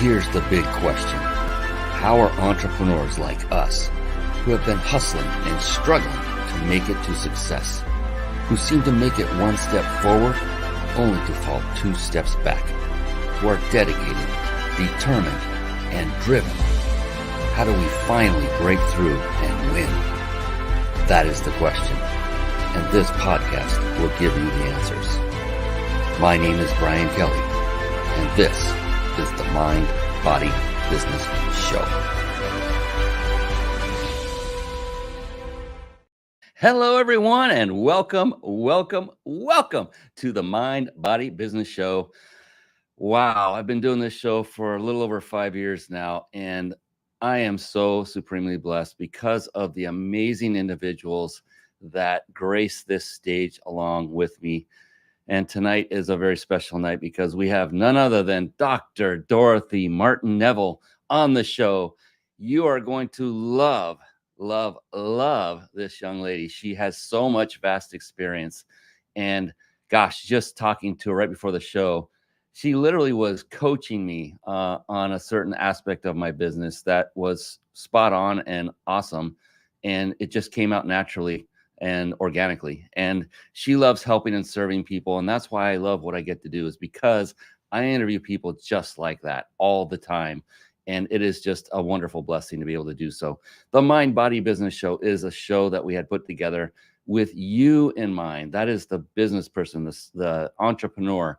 here's the big question. How are entrepreneurs like us, who have been hustling and struggling to make it to success, who seem to make it one step forward only to fall two steps back, who are dedicated, determined, and driven, how do we finally break through and win? That is the question, and this podcast will give you the answers. My name is Brian Kelly, and this is the Mind, Body, Business Show. Hello, everyone, and welcome to the Mind, Body, Business Show. Wow, I've been doing this show for a little over 5 years now, and I am so supremely blessed because of the amazing individuals that grace this stage along with me. And tonight is a very special night because we have none other than Dr.Dorothy Martin Neville on the show. You are going to love this young lady. She has so much vast experience. And gosh, just talking to her right before the show, she literally was coaching me on a certain aspect of my business that was spot on and awesome. And it just came out naturally and organically. And she loves helping and serving people. And that's why I love what I get to do, is because I interview people just like that all the time. And it is just a wonderful blessing to be able to do so. The Mind, Body, Business Show is a show that we had put together with you in mind. That is the business person, the entrepreneur,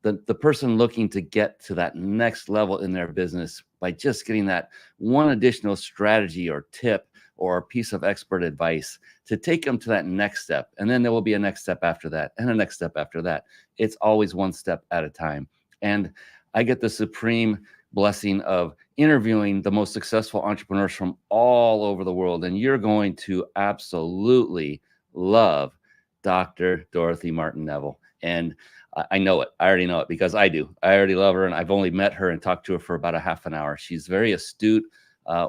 the person looking to get to that next level in their business by just getting that one additional strategy or tip or a piece of expert advice to take them to that next step. And then there will be a next step after that and a next step after that. It's always one step at a time. And I get the supreme blessing of interviewing the most successful entrepreneurs from all over the world. And you're going to absolutely love Dr. Dorothy Martin Neville. And I know it. I already know it because I do. I already love her, and I've only met her and talked to her for about a half an hour. She's very astute,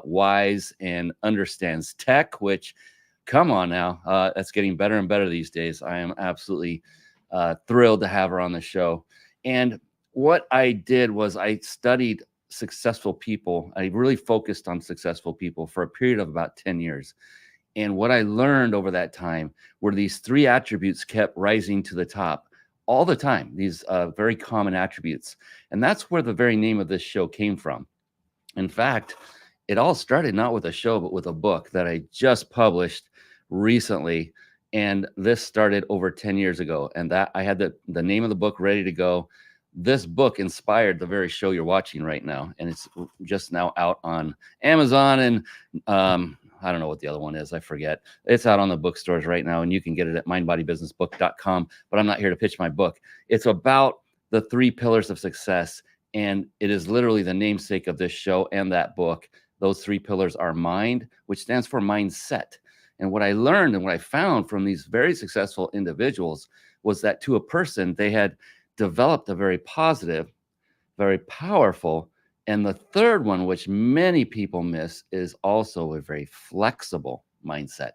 wise, and understands tech, which, come on now, that's getting better and better these days. I am absolutely thrilled to have her on the show. And what I did was I studied successful people. I really focused on successful people for a period of about 10 years. And what I learned over that time were these three attributes kept rising to the top all the time, these very common attributes. And that's where the very name of this show came from. In fact, it all started not with a show, but with a book that I just published recently. And this started over 10 years ago. And that I had the name of the book ready to go. This book inspired the very show you're watching right now. And it's just now out on Amazon and I don't know what the other one is. I forget. It's out on the bookstores right now, and you can get it at mindbodybusinessbook.com. But I'm not here to pitch my book. It's about the three pillars of success, and it is literally the namesake of this show and that book. Those three pillars are mind, which stands for mindset. And what I learned and what I found from these very successful individuals was that to a person, they had developed a very positive, very powerful, and the third one, which many people miss, is also a very flexible mindset.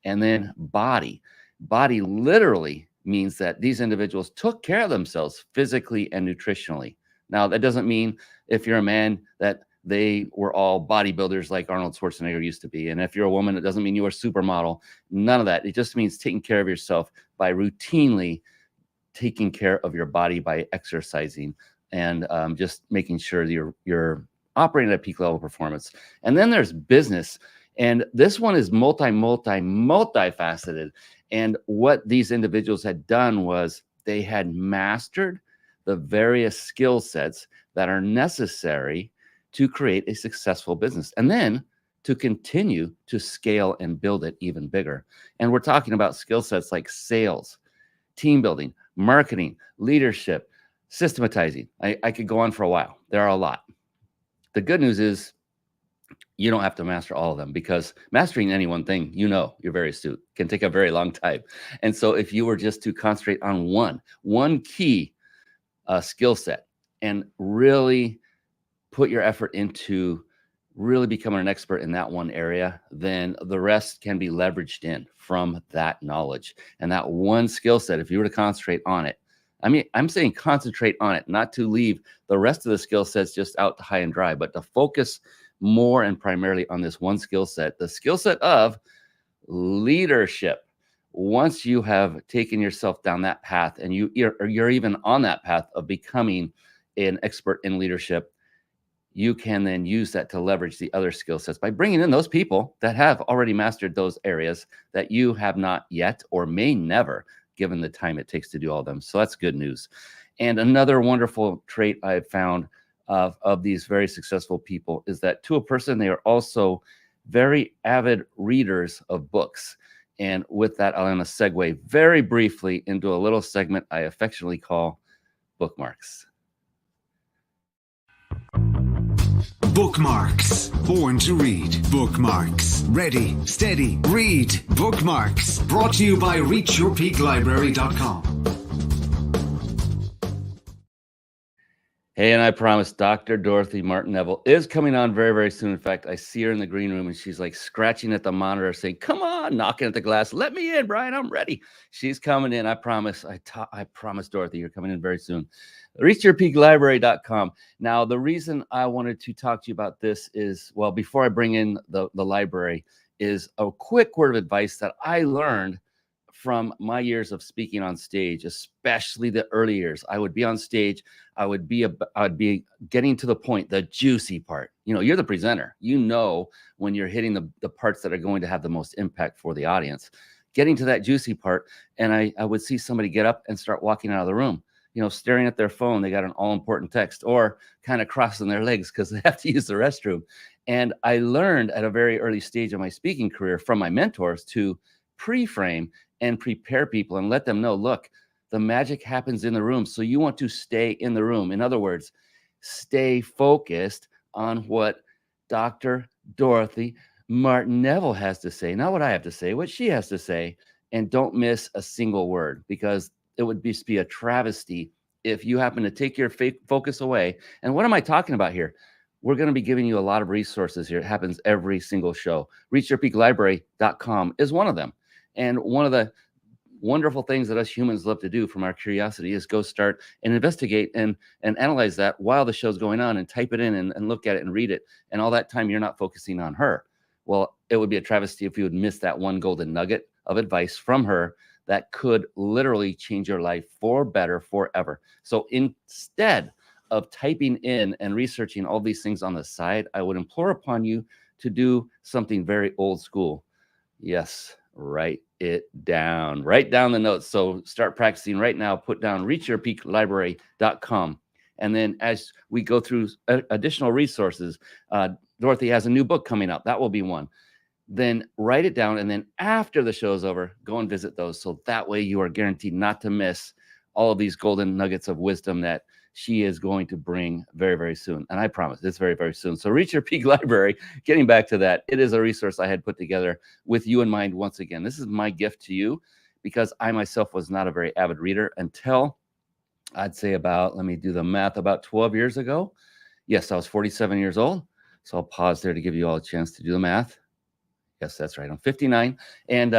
And then body. Body literally means that these individuals took care of themselves physically and nutritionally. Now, that doesn't mean if you're a man that they were all bodybuilders like Arnold Schwarzenegger used to be. And if you're a woman, it doesn't mean you're a supermodel. None of that. It just means taking care of yourself by routinely taking care of your body by exercising and just making sure that you're operating at peak level performance. And then there's business. And this one is multifaceted. And what these individuals had done was they had mastered the various skill sets that are necessary to create a successful business and then to continue to scale and build it even bigger. And we're talking about skill sets like sales, team building, marketing, leadership, systematizing. I could go on for a while. There are a lot. The good news is you don't have to master all of them, because mastering any one thing, you're very astute, can take a very long time. And so if you were just to concentrate on one key skill set and really put your effort into really becoming an expert in that one area, then the rest can be leveraged in from that knowledge. And that one skill set, if you were to concentrate on it, I mean, I'm saying concentrate on it, not to leave the rest of the skill sets just out to high and dry, but to focus more and primarily on this one skill set, the skill set of leadership. Once you have taken yourself down that path and you're even on that path of becoming an expert in leadership, you can then use that to leverage the other skill sets by bringing in those people that have already mastered those areas that you have not yet or may never, given the time it takes to do all of them. So that's good news. And another wonderful trait I've found of these very successful people is that to a person, they are also very avid readers of books. And with that, I'm going to segue very briefly into a little segment I affectionately call bookmarks. Bookmarks. Born to read. Bookmarks. Ready, steady, read. Bookmarks. Brought to you by reachyourpeaklibrary.com. Hey, and I promise Dr. Dorothy Martin Neville is coming on very, very soon. In fact, I see her in the green room and she's like scratching at the monitor saying, come on, knocking at the glass. Let me in, Brian. I'm ready. She's coming in. I promise. I promise, Dorothy, you're coming in very soon. Reachyourpeaklibrary.com. Now, the reason I wanted to talk to you about this is, well, before I bring in the library, is a quick word of advice that I learned from my years of speaking on stage, especially the early years. I would be on stage. I would be getting to the point, the juicy part. You know, you're the presenter. You know when you're hitting the parts that are going to have the most impact for the audience. Getting to that juicy part, and I would see somebody get up and start walking out of the room, you know, staring at their phone. They got an all-important text, or kind of crossing their legs because they have to use the restroom. And I learned at a very early stage of my speaking career from my mentors to pre-frame and prepare people and let them know, look, the magic happens in the room. So you want to stay in the room. In other words, stay focused on what Dr. Dorothy Martin Neville has to say, not what I have to say, what she has to say, and don't miss a single word, because it would just be a travesty if you happen to take your focus away. And what am I talking about here? We're going to be giving you a lot of resources here. It happens every single show. Reachyourpeaklibrary.com is one of them. And one of the wonderful things that us humans love to do from our curiosity is go start and investigate and analyze that while the show's going on, and type it in and look at it and read it. And all that time, you're not focusing on her. Well, it would be a travesty if you would miss that one golden nugget of advice from her that could literally change your life for better forever. So instead of typing in and researching all these things on the side, I would implore upon you to do something very old school. Yes, write it down. Write down the notes. So start practicing right now. Put down reachyourpeaklibrary.com. And then as we go through additional resources, Dorothy has a new book coming out. That will be one. Then write it down. And then after the show is over, go and visit those. So that way you are guaranteed not to miss all of these golden nuggets of wisdom that she is going to bring very, very soon. And I promise it's very, very soon. So Reach Your Peak Library, getting back to that, it is a resource I had put together with you in mind. Once again, this is my gift to you, because I myself was not a very avid reader until I'd say about, let me do the math, about 12 years ago. Yes, I was 47 years old. So I'll pause there to give you all a chance to do the math. Yes, that's right. I'm 59. And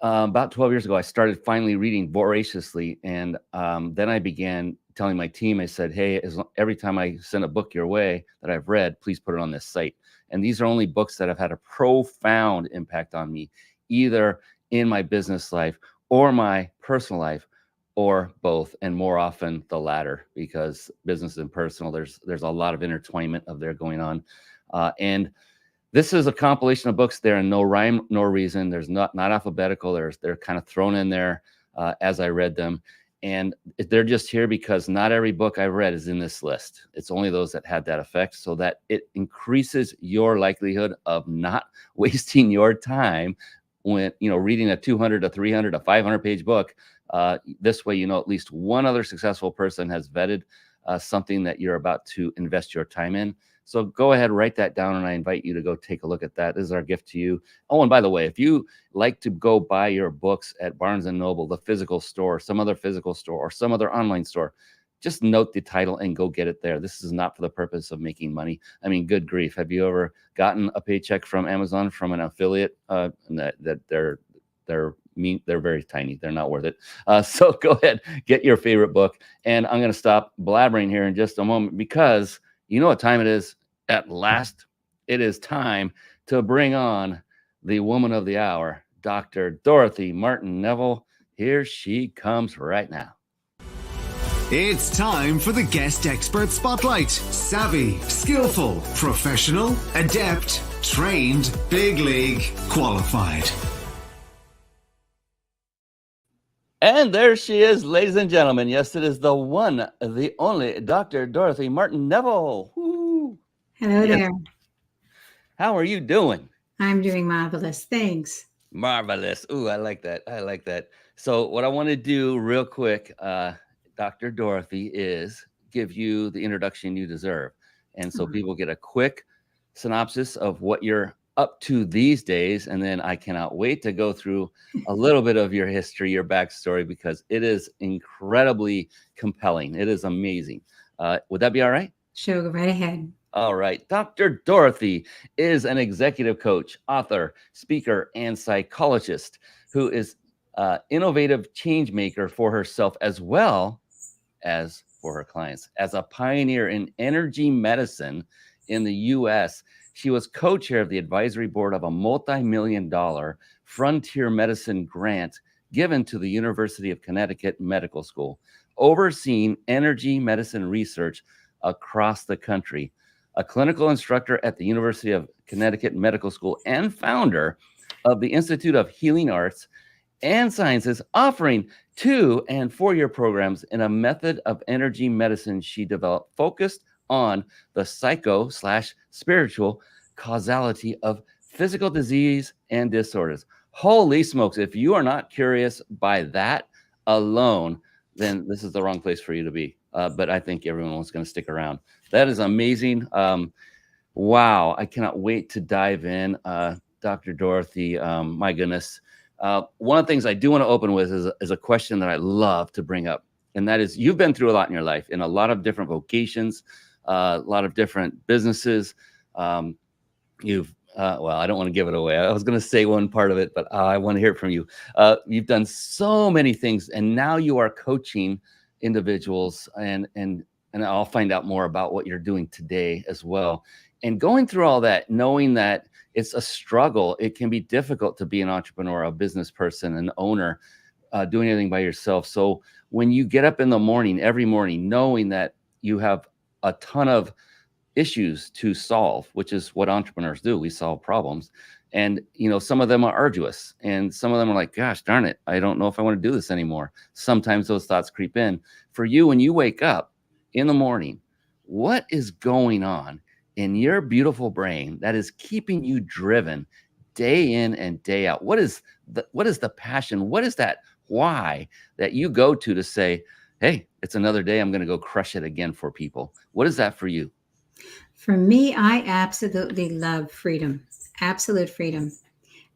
about 12 years ago, I started finally reading voraciously. And then I began telling my team, I said, hey, every time I send a book your way that I've read, please put it on this site. And these are only books that have had a profound impact on me, either in my business life or my personal life, or both, and more often the latter, because business and personal, there's a lot of intertwinement of there going on. And this is a compilation of books. There are no rhyme nor reason. There's not alphabetical. They're kind of thrown in there as I read them. And they're just here because not every book I've read is in this list. It's only those that had that effect, so that it increases your likelihood of not wasting your time when, you know, reading a 200, a 300, a 500 page book. This way, you know, at least one other successful person has vetted something that you're about to invest your time in. So go ahead, write that down, and I invite you to go take a look at that. This is our gift to you. Oh, and by the way, if you like to go buy your books at Barnes & Noble, the physical store, some other physical store, or some other online store, just note the title and go get it there. This is not for the purpose of making money. I mean, good grief. Have you ever gotten a paycheck from Amazon from an affiliate that they're they're very tiny. They're not worth it. So go ahead, get your favorite book. And I'm going to stop blabbering here in just a moment because you know what time it is at last? It is time to bring on the woman of the hour, Dr. Dorothy Martin Neville. Here she comes right now. It's time for the Guest Expert Spotlight. Savvy, skillful, professional, adept, trained, big league, qualified. And there she is, ladies and gentlemen. Yes, it is the one, the only Dr. Dorothy Martin Neville. Woo. Hello there. How are you doing? I'm doing marvelous. Thanks. Marvelous. Ooh, I like that. I like that. So what I want to do real quick, Dr. Dorothy, is give you the introduction you deserve. And so people get a quick synopsis of what you're up to these days. And then I cannot wait to go through a little bit of your history, your backstory, because it is incredibly compelling. It is amazing. Would that be all right? Sure, go right ahead. All right. Dr. Dorothy is an executive coach, author, speaker, and psychologist who is innovative change maker for herself as well as for her clients. As a pioneer in energy medicine in the U.S., she was co-chair of the advisory board of a multi-million-dollar frontier medicine grant given to the University of Connecticut Medical School, overseeing energy medicine research across the country. A clinical instructor at the University of Connecticut Medical School and founder of the Institute of Healing Arts and Sciences, offering 2- and 4-year programs in a method of energy medicine she developed focused on the psycho/spiritual causality of physical disease and disorders. Holy smokes, if you are not curious by that alone, then this is the wrong place for you to be. But I think everyone was going to stick around. That is amazing. Wow. I cannot wait to dive in. Dr. Dorothy, my goodness. One of the things I do want to open with is a question that I love to bring up. And that is, you've been through a lot in your life in a lot of different vocations, a lot of different businesses. Well, I don't want to give it away. I was going to say one part of it, but I want to hear it from you. You've done so many things, and now you are coaching individuals, and I'll find out more about what you're doing today as well. And going through all that, knowing that it's a struggle, it can be difficult to be an entrepreneur, a business person, an owner, doing anything by yourself. So when you get up in the morning, every morning, knowing that you have a ton of issues to solve, which is what entrepreneurs do. We solve problems. And, some of them are arduous and some of them are like, gosh, darn it, I don't know if I want to do this anymore. Sometimes those thoughts creep in. For you, when you wake up in the morning, what is going on in your beautiful brain that is keeping you driven day in and day out? What is the passion? What is that why that you go to say, hey, it's another day, I'm going to go crush it again for people? What is that for you? For me, I absolutely love freedom, absolute freedom.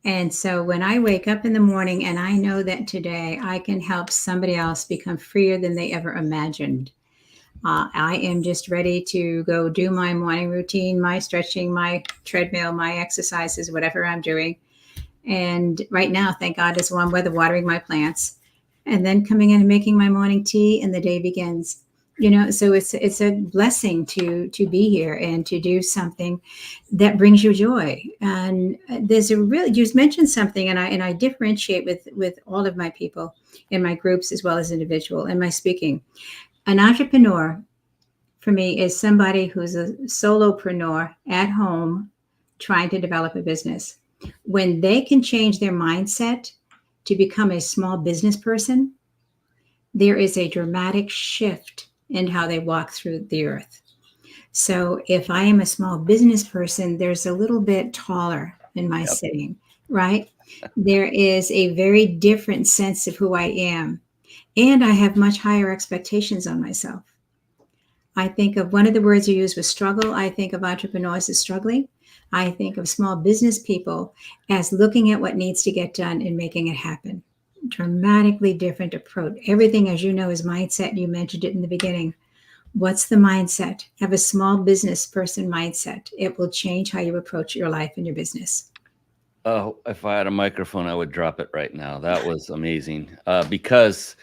And so when I wake up in the morning and I know that today I can help somebody else become freer than they ever imagined, I am just ready to go do my morning routine, my stretching, my treadmill, my exercises, whatever I'm doing. And right now, thank God, it's warm weather, watering my plants, and then coming in and making my morning tea, and the day begins. So it's a blessing to be here and to do something that brings you joy. And there's you mentioned something, and I differentiate with all of my people in my groups as well as individual in my speaking. An entrepreneur for me is somebody who's a solopreneur at home trying to develop a business. When they can change their mindset to become a small business person, there is a dramatic shift in how they walk through the earth. So if I am a small business person, there's a little bit taller in my sitting, right? There is a very different sense of who I am. And I have much higher expectations on myself. I think of one of the words you used was struggle. I think of entrepreneurs as struggling. I think of small business people as looking at what needs to get done and making it happen. Dramatically different approach. Everything, as you know, is mindset. You mentioned it in the beginning. What's the mindset? Have a small business person mindset. It will change how you approach your life and your business. Oh, if I had a microphone, I would drop it right now. That was amazing because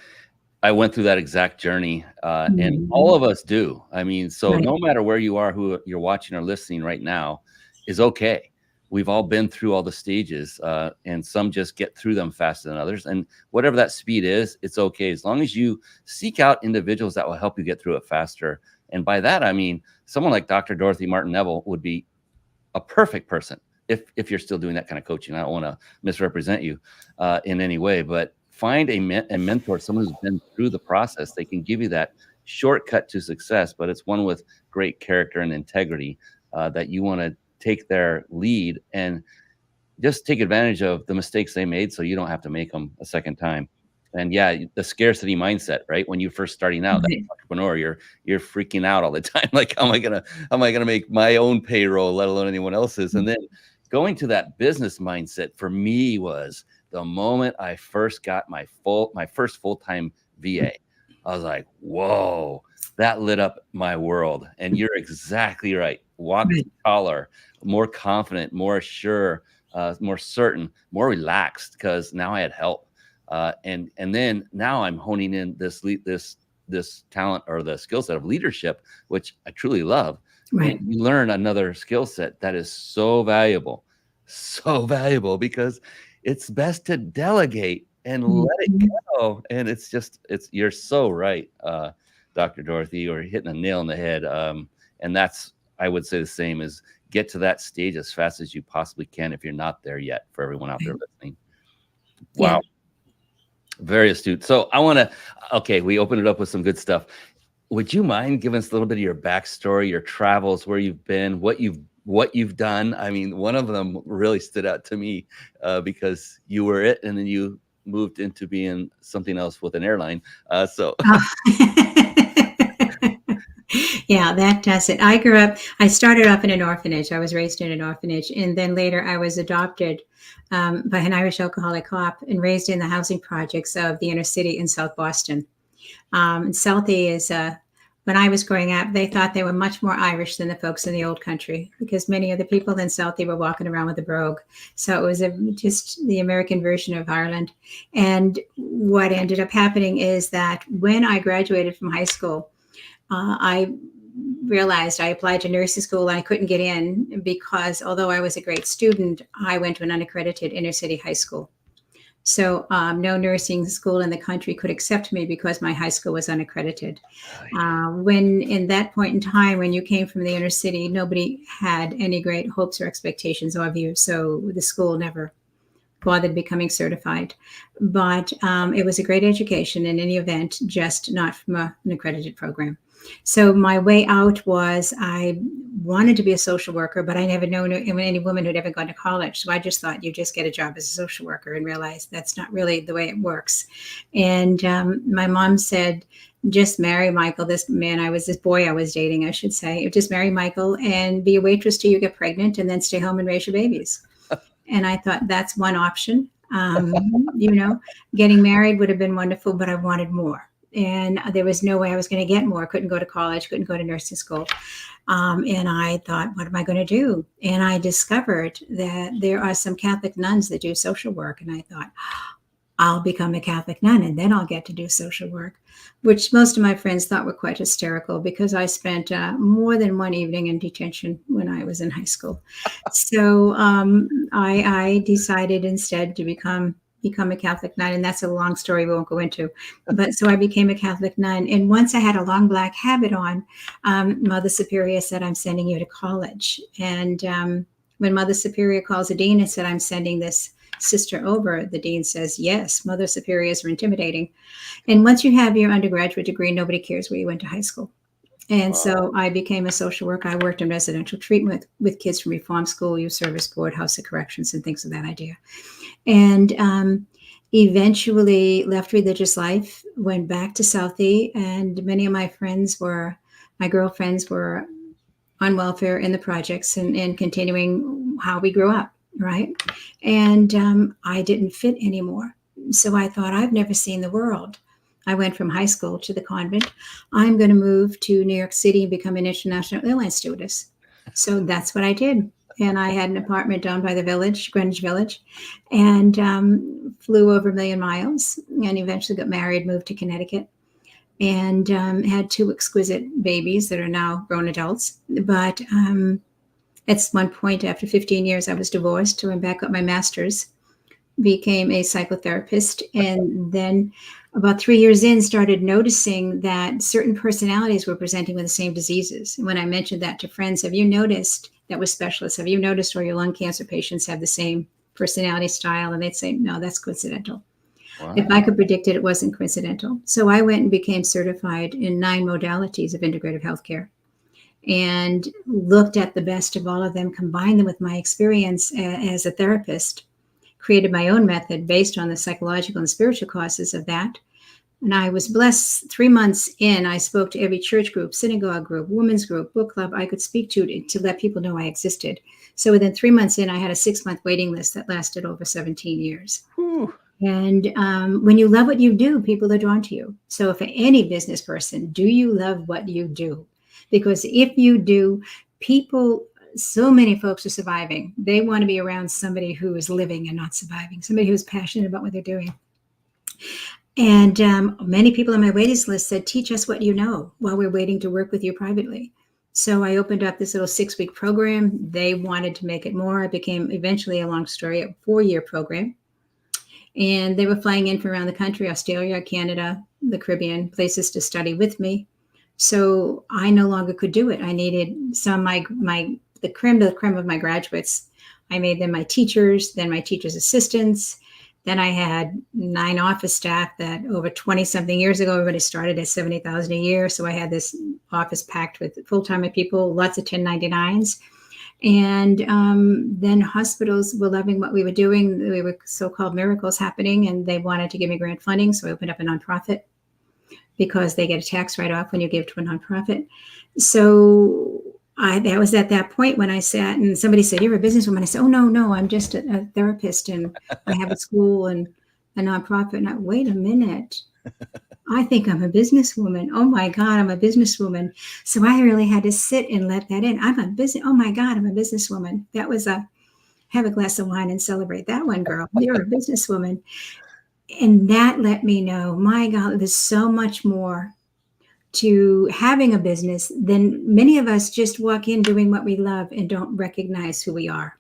I went through that exact journey, and all Mhm. of us do. I mean, so Right. no matter where you are, who you're watching or listening right now, is okay. We've all been through all the stages, and some just get through them faster than others. And whatever that speed is, it's okay as long as you seek out individuals that will help you get through it faster. And by that, I mean someone like Dr. Dorothy Martin Neville would be a perfect person if you're still doing that kind of coaching. I don't want to misrepresent you in any way, but find a mentor, someone who's been through the process. They can give you that shortcut to success, but it's one with great character and integrity that you want to take their lead and just take advantage of the mistakes they made so you don't have to make them a second time. And yeah, the scarcity mindset, right? When you're first starting out, that Right. entrepreneur, you're freaking out all the time. Like, how am I gonna make my own payroll, let alone anyone else's? And then going to that business mindset for me was the moment I first got my first full-time VA. I was like, whoa, that lit up my world. And you're exactly right. Walked Right. taller, more confident, more sure, more certain, more relaxed because now I had help. And then now I'm honing in this talent or the skill set of leadership, which I truly love. And Right. you learn another skill set that is so valuable because it's best to delegate and let it Mhm. go. And it's you're so right, Dr. Dorothy, or hitting a nail on the head. And that's I would say the same as get to that stage as fast as you possibly can if you're not there yet. For everyone out there Right. listening, Yeah. wow, very astute. So I want to, okay, we opened it up with some good stuff. Would you mind giving us a little bit of your backstory, your travels, where you've been, what you've done? I mean, one of them really stood out to me because you were it, and then you moved into being something else with an airline. So Yeah, that does it. I started off in an orphanage. I was raised in an orphanage. And then later I was adopted by an Irish alcoholic cop and raised in the housing projects of the inner city in South Boston. Southie is, when I was growing up, they thought they were much more Irish than the folks in the old country because many of the people in Southie were walking around with a brogue. So it was just the American version of Ireland. And what ended up happening is that when I graduated from high school, I realized I applied to nursing school and I couldn't get in because although I was a great student, I went to an unaccredited inner city high school. So no nursing school in the country could accept me because my high school was unaccredited. When in that point in time, when you came from the inner city, nobody had any great hopes or expectations of you. So the school never bothered becoming certified. But it was a great education in any event, just not from an accredited program. So my way out was I wanted to be a social worker, but I never known any woman who'd ever gone to college. So I just thought you just get a job as a social worker and realized that's not really the way it works. And my mom said, just marry Michael, this boy I was dating, I should say. Just marry Michael and be a waitress till you get pregnant and then stay home and raise your babies. And I thought that's one option. Getting married would have been wonderful, but I wanted more. And there was no way I was going to get more. Couldn't go to college, couldn't go to nursing school. And I thought, what am I going to do? And I discovered that there are some Catholic nuns that do social work. And I thought, I'll become a Catholic nun and then I'll get to do social work, which most of my friends thought were quite hysterical because I spent more than one evening in detention when I was in high school. So I decided instead to become a Catholic nun, and that's a long story we won't go into. But so I became a Catholic nun, and once I had a long black habit on, Mother Superior said, "I'm sending you to college." And when Mother Superior calls the dean and said, "I'm sending this sister over," the dean says, "Yes, Mother Superiors are intimidating." And once you have your undergraduate degree, nobody cares where you went to high school. And so I became a social worker. I worked in residential treatment with kids from Reform School, Youth Service Board, House of Corrections, and things of that idea. And eventually left religious life, went back to Southie, and many of my girlfriends were on welfare in the projects and continuing how we grew up, right? And I didn't fit anymore. So I thought, I've never seen the world. I went from high school to the convent. I'm going to move to New York City and become an international airline stewardess. So that's what I did. and I had an apartment down by the village, Greenwich Village, and flew over 1,000,000 miles, and eventually got married, moved to Connecticut, and had 2 exquisite babies that are now grown adults. But at one point, after 15 years, I was divorced, went back, got my master's, became a psychotherapist, and then about 3 years in, started noticing that certain personalities were presenting with the same diseases. And when I mentioned that to friends, have you noticed, that was specialists, have you noticed all your lung cancer patients have the same personality style? And they'd say, no, that's coincidental. Wow. If I could predict it, it wasn't coincidental. So I went and became certified in 9 modalities of integrative healthcare and looked at the best of all of them, combined them with my experience as a therapist, created my own method based on the psychological and spiritual causes of that. And I was blessed. 3 months in, I spoke to every church group, synagogue group, women's group, book club I could speak to let people know I existed. So within 3 months in, I had a 6-month waiting list that lasted over 17 years. Whew. And when you love what you do, people are drawn to you. So for any business person, do you love what you do? Because if you do, people, so many folks are surviving. They want to be around somebody who is living and not surviving, somebody who's passionate about what they're doing. And many people on my waiting list said, teach us what you know while we're waiting to work with you privately. So I opened up this little 6-week program. They wanted to make it more. It became eventually, a long story, a 4-year program. And they were flying in from around the country, Australia, Canada, the Caribbean, places to study with me. So I no longer could do it. I needed some of the creme de la creme of my graduates. I made them my teachers, then my teachers' assistants. Then I had 9 office staff that over 20-something years ago, everybody started at $70,000 a year. So I had this office packed with full-time people, lots of 1099s. And then hospitals were loving what we were doing. There were so-called miracles happening, and they wanted to give me grant funding. So I opened up a nonprofit because they get a tax write-off when you give to a nonprofit. So that was at that point when I sat and somebody said, you're a businesswoman. I said, oh, no, I'm just a therapist, and I have a school and a nonprofit. And wait a minute. I think I'm a businesswoman. Oh my God, I'm a businesswoman. So I really had to sit and let that in. Oh my God, I'm a businesswoman. That was have a glass of wine and celebrate that one, girl. You're a businesswoman. And that let me know, my God, there's so much more to having a business than many of us just walk in doing what we love and don't recognize who we are.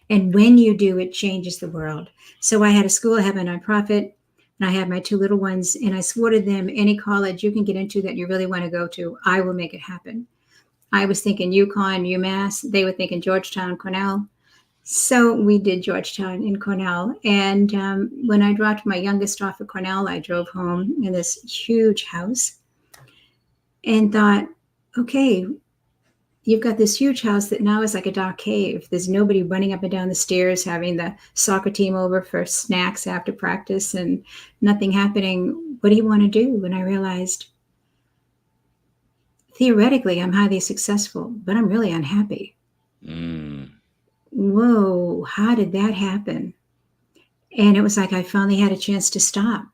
And when you do, it changes the world. So I had a school, I have a nonprofit, and I had my 2 little ones, and I swore to them, any college you can get into that you really want to go to, I will make it happen. I was thinking UConn, UMass. They were thinking Georgetown, Cornell. So we did Georgetown and Cornell. And when I dropped my youngest off at Cornell, I drove home in this huge house and thought, okay, you've got this huge house that now is like a dark cave. There's nobody running up and down the stairs, having the soccer team over for snacks after practice and nothing happening. What do you want to do? And I realized, theoretically, I'm highly successful, but I'm really unhappy. Whoa, how did that happen? And it was like I finally had a chance to stop.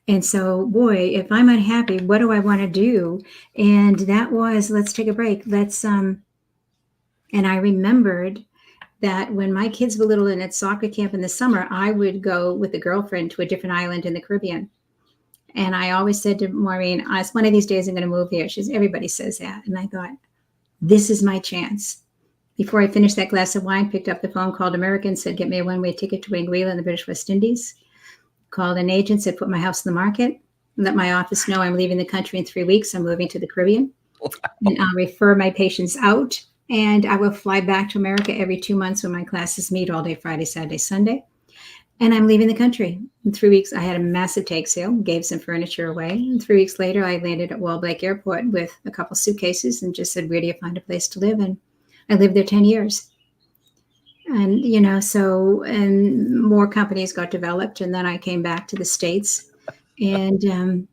And so, boy, if I'm unhappy, what do I want to do? And that was, let's take a break. And I remembered that when my kids were little and at soccer camp in the summer, I would go with a girlfriend to a different island in the Caribbean. And I always said to Maureen, one of these days I'm going to move here. Everybody says that. And I thought, this is my chance. Before I finished that glass of wine, picked up the phone, called American, said, get me a one-way ticket to Anguilla in the British West Indies. Called an agent, said, put my house in the market. Let my office know I'm leaving the country in 3 weeks. I'm moving to the Caribbean. Wow. And I'll refer my patients out. And I will fly back to America every 2 months when my classes meet all day, Friday, Saturday, Sunday. And I'm leaving the country. In 3 weeks, I had a massive take sale, gave some furniture away. And 3 weeks later, I landed at Wallblake Airport with a couple suitcases and just said, where do you find a place to live? And I lived there 10 years. And, and more companies got developed. And then I came back to the States. And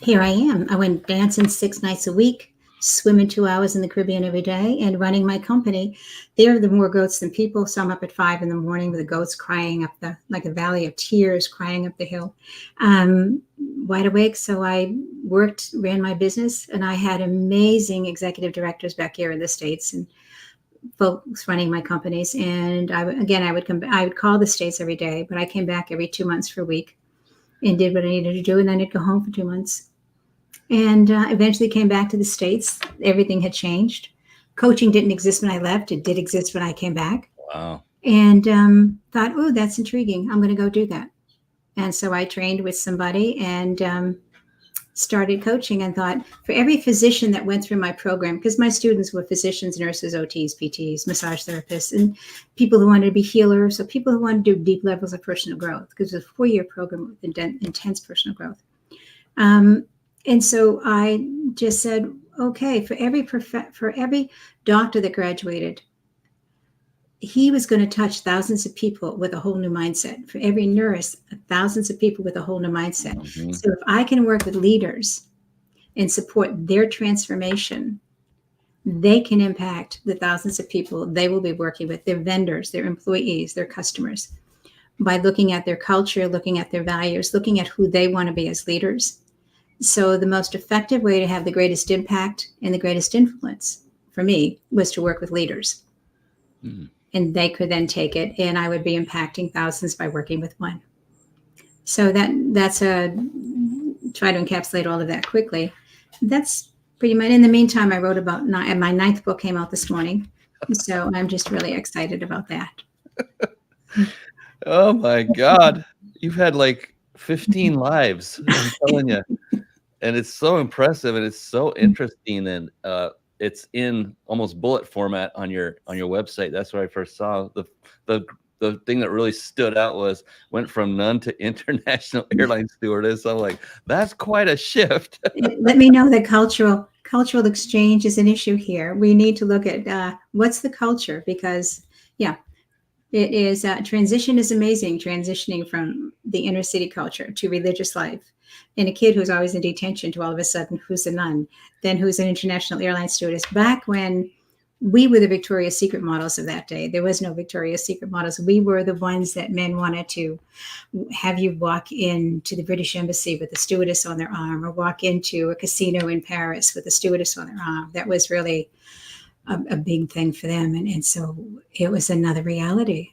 here I am. I went dancing 6 nights a week, swimming 2 hours in the Caribbean every day, and running my company. There are more goats than people. So I'm up at 5 in the morning with the goats crying up like a valley of tears, crying up the hill. Wide awake. So I ran my business, and I had amazing executive directors back here in the States. And folks running my companies. And I would call the States every day, but I came back every 2 months for a week and did what I needed to do. And then I'd go home for 2 months. And eventually came back to the States. Everything had changed. Coaching didn't exist when I left. It did exist when I came back. Wow. And thought, oh, that's intriguing. I'm going to go do that. And so I trained with somebody and started coaching, and thought, for every physician that went through my program, because my students were physicians, nurses, OTs, PTs, massage therapists, and people who wanted to be healers, so people who wanted to do deep levels of personal growth, because it was a 4-year program with intense personal growth. And so I just said, okay, for every doctor that graduated, he was going to touch thousands of people with a whole new mindset. For every nurse, thousands of people with a whole new mindset. Mm-hmm. So if I can work with leaders and support their transformation, they can impact the thousands of people they will be working with, their vendors, their employees, their customers, by looking at their culture, looking at their values, looking at who they want to be as leaders. So the most effective way to have the greatest impact and the greatest influence for me was to work with leaders. Mm. And they could then take it, and I would be impacting thousands by working with one. So that's try to encapsulate all of that quickly. That's pretty much. In the meantime, I wrote about my 9th book came out this morning. So I'm just really excited about that. Oh my God. You've had like 15 lives, I'm telling you. And it's so impressive, and it's so interesting, and it's in almost bullet format on your website. That's where I first saw the thing that really stood out was went from none to international airline stewardess. I'm like, that's quite a shift. Let me know that cultural exchange is an issue here. We need to look at what's the culture, because it is transition is amazing. Transitioning from the inner city culture to religious life, and a kid who's always in detention to all of a sudden who's a nun, then who's an international airline stewardess. Back when we were the Victoria's Secret models of that day, there was no Victoria's Secret models. We were the ones that men wanted to have you walk into the British Embassy with a stewardess on their arm, or walk into a casino in Paris with a stewardess on their arm. That was really a big thing for them. And so it was another reality.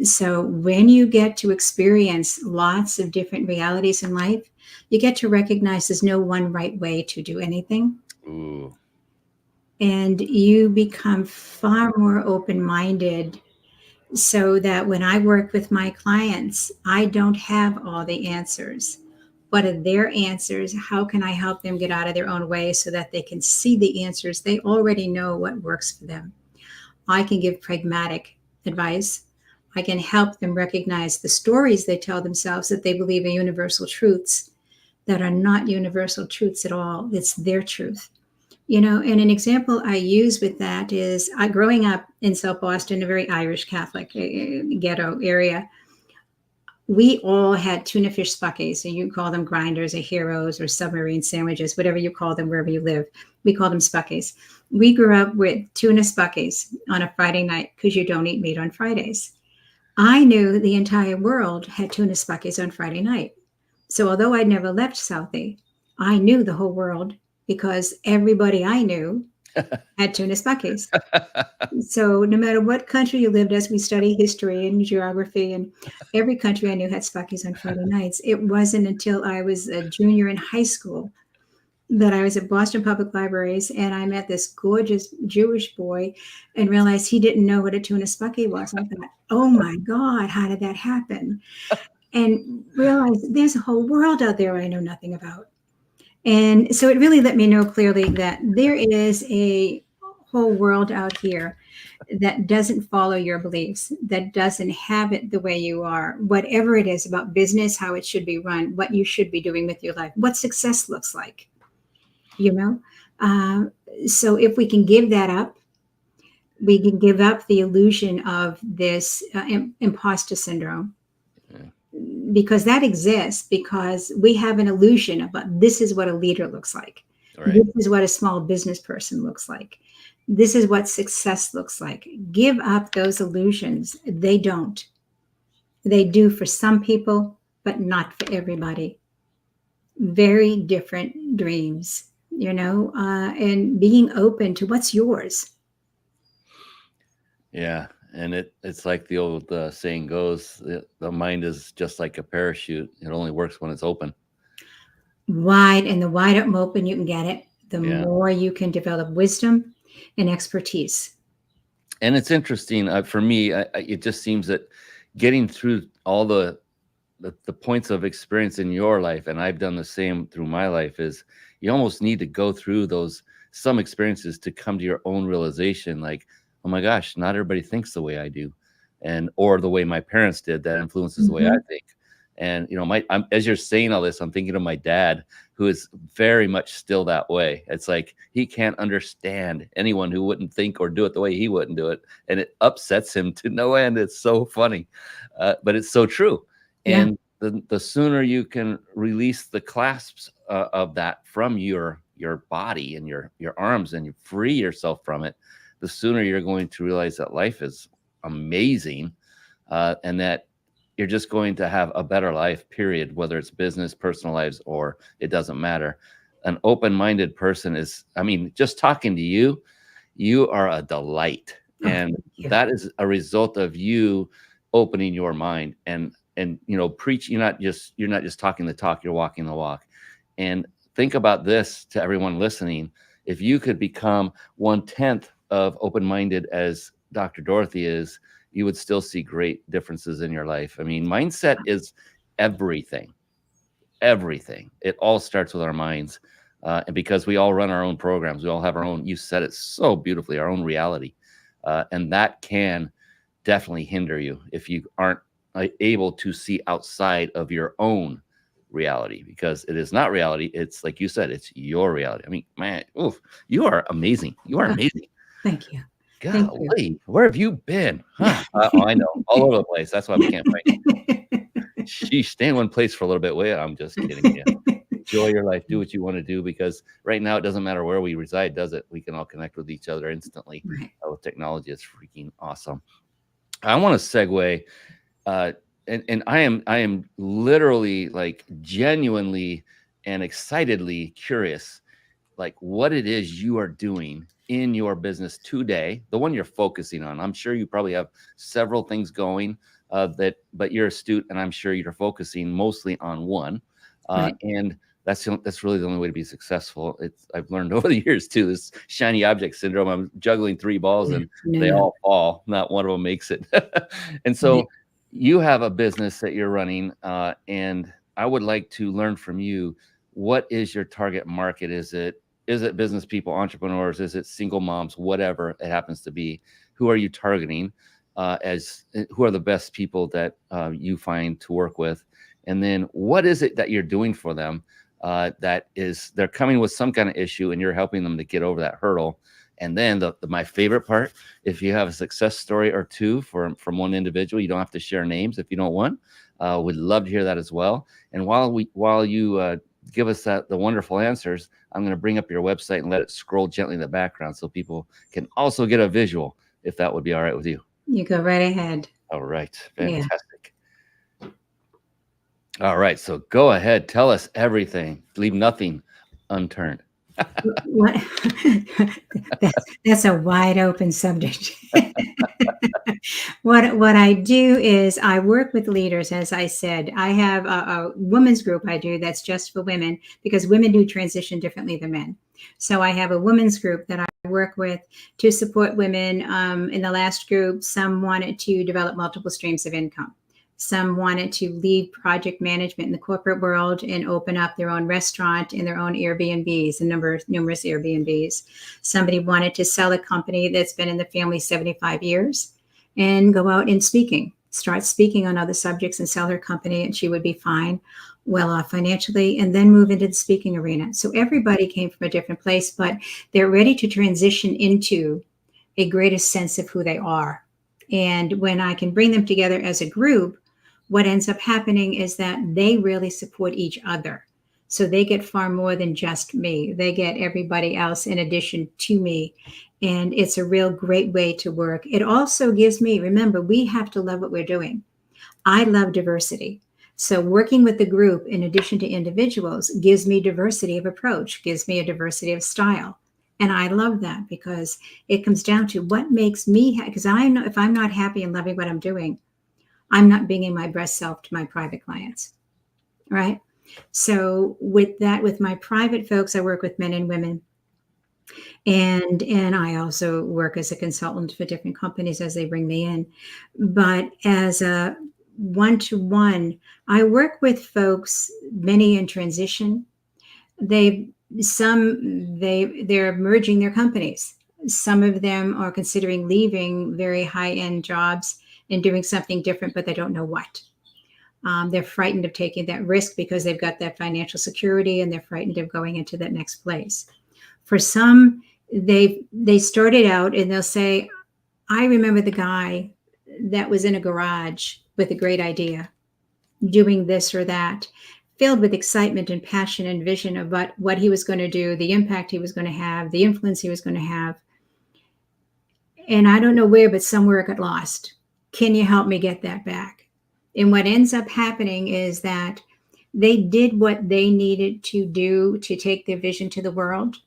So when you get to experience lots of different realities in life, you get to recognize there's no one right way to do anything. Ooh. And you become far more open-minded, so that when I work with my clients, I don't have all the answers. What are their answers? How can I help them get out of their own way so that they can see the answers? They already know what works for them. I can give pragmatic advice. I can help them recognize the stories they tell themselves that they believe are universal truths that are not universal truths at all. It's their truth. And an example I use with that is growing up in South Boston, a very Irish Catholic ghetto area. We all had tuna fish spuckies, and you call them grinders or heroes or submarine sandwiches, whatever you call them wherever you live. We call them spuckies. We grew up with tuna spuckies on a Friday night because you don't eat meat on Fridays. I knew the entire world had tuna spuckies on Friday night. So although I'd never left Southie, I knew the whole world because everybody I knew had tuna spuckies. So no matter what country you lived, as we study history and geography, and every country I knew had spuckies on Friday nights. It wasn't until I was a junior in high school that I was at Boston Public Libraries, and I met this gorgeous Jewish boy and realized he didn't know what a tuna spuckie was. I thought, oh my God, how did that happen? And realized there's a whole world out there I know nothing about. And so it really let me know clearly that there is a whole world out here that doesn't follow your beliefs, that doesn't have it the way you are, whatever it is about business, how it should be run, what you should be doing with your life, what success looks like, So if we can give that up, we can give up the illusion of this imposter syndrome. Because that exists, because we have an illusion about this is what a leader looks like. Right. This is what a small business person looks like. This is what success looks like. Give up those illusions. They don't. They do for some people, but not for everybody. Very different dreams, and being open to what's yours. Yeah. And it's like the old saying goes, the mind is just like a parachute. It only works when it's open. Wide, and the wider open you can get it, the Yeah. more you can develop wisdom and expertise. And it's interesting for me. It just seems that getting through all the points of experience in your life, and I've done the same through my life, is you almost need to go through those some experiences to come to your own realization, like, oh my gosh, not everybody thinks the way I do, and or the way my parents did that influences the way I Mhm. think. And as you're saying all this, I'm thinking of my dad, who is very much still that way. It's like he can't understand anyone who wouldn't think or do it the way he wouldn't do it, and it upsets him to no end. It's so funny, but it's so true. Yeah. And the sooner you can release the clasps of that from your body and your arms, and you free yourself from it, the sooner you're going to realize that life is amazing, and that you're just going to have a better life, period, whether it's business, personal lives, or it doesn't matter. An open-minded person is, I mean, just talking to you, you are a delight. Oh, And thank you. that is a result of you opening your mind and preach. You're not just talking the talk, you're walking the walk. And think about this, to everyone listening: if you could become 1/10 of open-minded as Dr. Dorothy is, you would still see great differences in your life. I mean, mindset is everything. Everything. It all starts with our minds. And because we all run our own programs, we all have our own, you said it so beautifully, our own reality. And that can definitely hinder you if you aren't able to see outside of your own reality, because it is not reality. It's like you said, it's your reality. I mean, man, oof, you are amazing. You are Oh, amazing. thank you. Thank you. Golly, where have you been? Huh? I know, all over the place. That's why we can't find you. Sheesh, stay in one place for a little bit. Wait, I'm just kidding you. Enjoy your life. Do what you want to do, because right now it doesn't matter where we reside, does it? We can all connect with each other instantly Right. with technology. It's freaking awesome. I want to segue, uh, and I am literally, like, genuinely and excitedly curious, like, what it is you are doing in your business today, the one you're focusing on. I'm sure you probably have several things going, but you're astute, and I'm sure you're focusing mostly on one. Right. And that's really the only way to be successful. I've learned over the years too, this shiny object syndrome. I'm juggling three balls Yeah. and No, they no. all fall. Not one of them makes it. And Right. so you have a business that you're running, and I would like to learn from you. What is your target market? Is it business people, entrepreneurs? Is it single moms? Whatever it happens to be. Who are you targeting? Who are the best people that you find to work with? And then what is it that you're doing for them? That is, they're coming with some kind of issue, and you're helping them to get over that hurdle. And then my favorite part: if you have a success story or two from one individual, you don't have to share names if you don't want. We'd love to hear that as well. And while you give us the wonderful answers, I'm going to bring up your website and let it scroll gently in the background so people can also get a visual, if that would be all right with you. You go right ahead. All right. Yeah. Fantastic. All right. So go ahead. Tell us everything. Leave nothing unturned. What? That's a wide open subject. What I do is I work with leaders. As I said, I have a women's group I do that's just for women, because women do transition differently than men. So I have a women's group that I work with to support women. In the last group, some wanted to develop multiple streams of income. Some wanted to leave project management in the corporate world and open up their own restaurant and their own Airbnbs, and numerous Airbnbs. Somebody wanted to sell a company that's been in the family 75 years and go out and start speaking on other subjects and sell her company, and she would be fine, well off financially, and then move into the speaking arena. So everybody came from a different place, but they're ready to transition into a greater sense of who they are. And when I can bring them together as a group, what ends up happening is that they really support each other. So they get far more than just me. They get everybody else in addition to me. And it's a real great way to work. It also gives me, remember, we have to love what we're doing. I love diversity. So working with the group in addition to individuals gives me diversity of approach, gives me a diversity of style. And I love that because it comes down to what makes me happy. Because I know if I'm not happy and loving what I'm doing, I'm not bringing my best self to my private clients, right? So with that, with my private folks, I work with men and women. And I also work as a consultant for different companies as they bring me in. But as a one-to-one, I work with folks, many in transition. They're merging their companies. Some of them are considering leaving very high-end jobs and doing something different, but they don't know what. They're frightened of taking that risk because they've got that financial security, and they're frightened of going into that next place. For some, they started out and they'll say, I remember the guy that was in a garage with a great idea, doing this or that, filled with excitement and passion and vision about what he was going to do, the impact he was going to have, the influence he was going to have. And I don't know where, but somewhere it got lost. Can you help me get that back? And what ends up happening is that they did what they needed to do to take their vision to the world.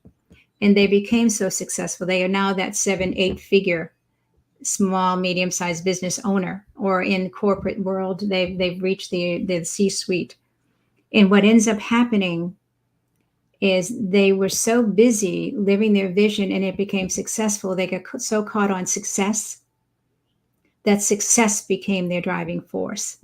And they became so successful. They are now that 7-8 figure small, medium-sized business owner, or in corporate world, they've reached the C-suite. And what ends up happening is they were so busy living their vision and it became successful. They got so caught on success that success became their driving force.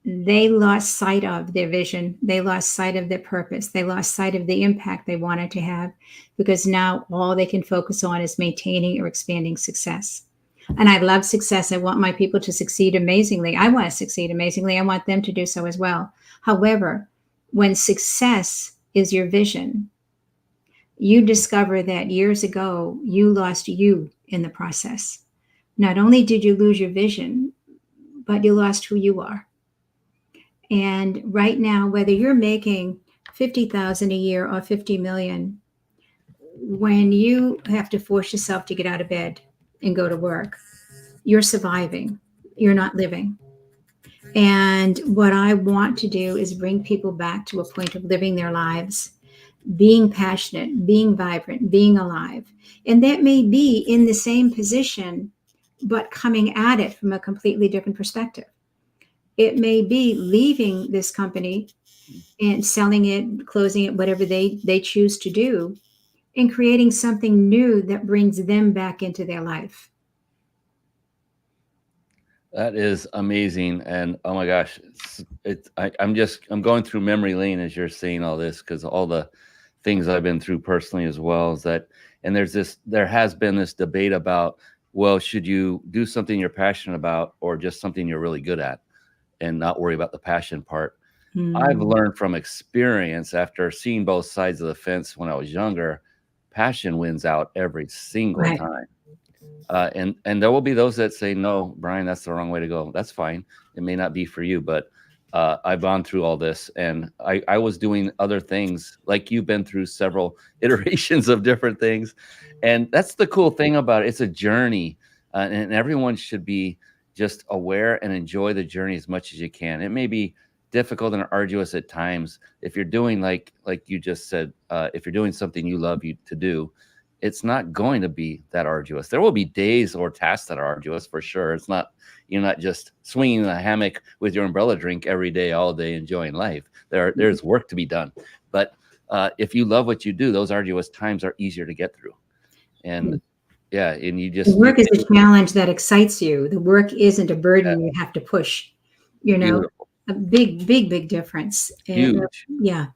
They lost sight of their vision. They lost sight of their purpose. They lost sight of the impact they wanted to have, because now all they can focus on is maintaining or expanding success. And I love success. I want my people to succeed amazingly. I want to succeed amazingly. I want them to do so as well. However, when success is your vision, you discover that years ago, you lost you in the process. Not only did you lose your vision, but you lost who you are. And right now, whether you're making $50,000 a year or $50 million, when you have to force yourself to get out of bed and go to work, you're surviving. You're not living. And what I want to do is bring people back to a point of living their lives, being passionate, being vibrant, being alive. And that may be in the same position, but coming at it from a completely different perspective. It may be leaving this company and selling it, closing it, whatever they choose to do, and creating something new that brings them back into their life. That is amazing. And oh my gosh, I'm going through memory lane as you're saying all this, because all the things I've been through personally as well is that, and there has been this debate about, well, should you do something you're passionate about or just something you're really good at and not worry about the passion part? I've learned from experience, after seeing both sides of the fence when I was younger, passion wins out every single time. And there will be those that say, no, Brian, that's the wrong way to go. That's fine. It may not be for you, but I've gone through all this, and I was doing other things, like you've been through several iterations of different things. And that's the cool thing about it. It's a journey, and everyone should be just aware and enjoy the journey as much as you can. It may be difficult and arduous at times. If you're doing, like you just said, if you're doing something you love to do, it's not going to be that arduous. There will be days or tasks that are arduous for sure. It's not, you're not just swinging in a hammock with your umbrella drink every day, all day, enjoying life. There's work to be done. But if you love what you do, those arduous times are easier to get through. And yeah, and the work is a challenge that excites you. The work isn't a burden you have to push. Beautiful. A big difference. Huge. Yeah.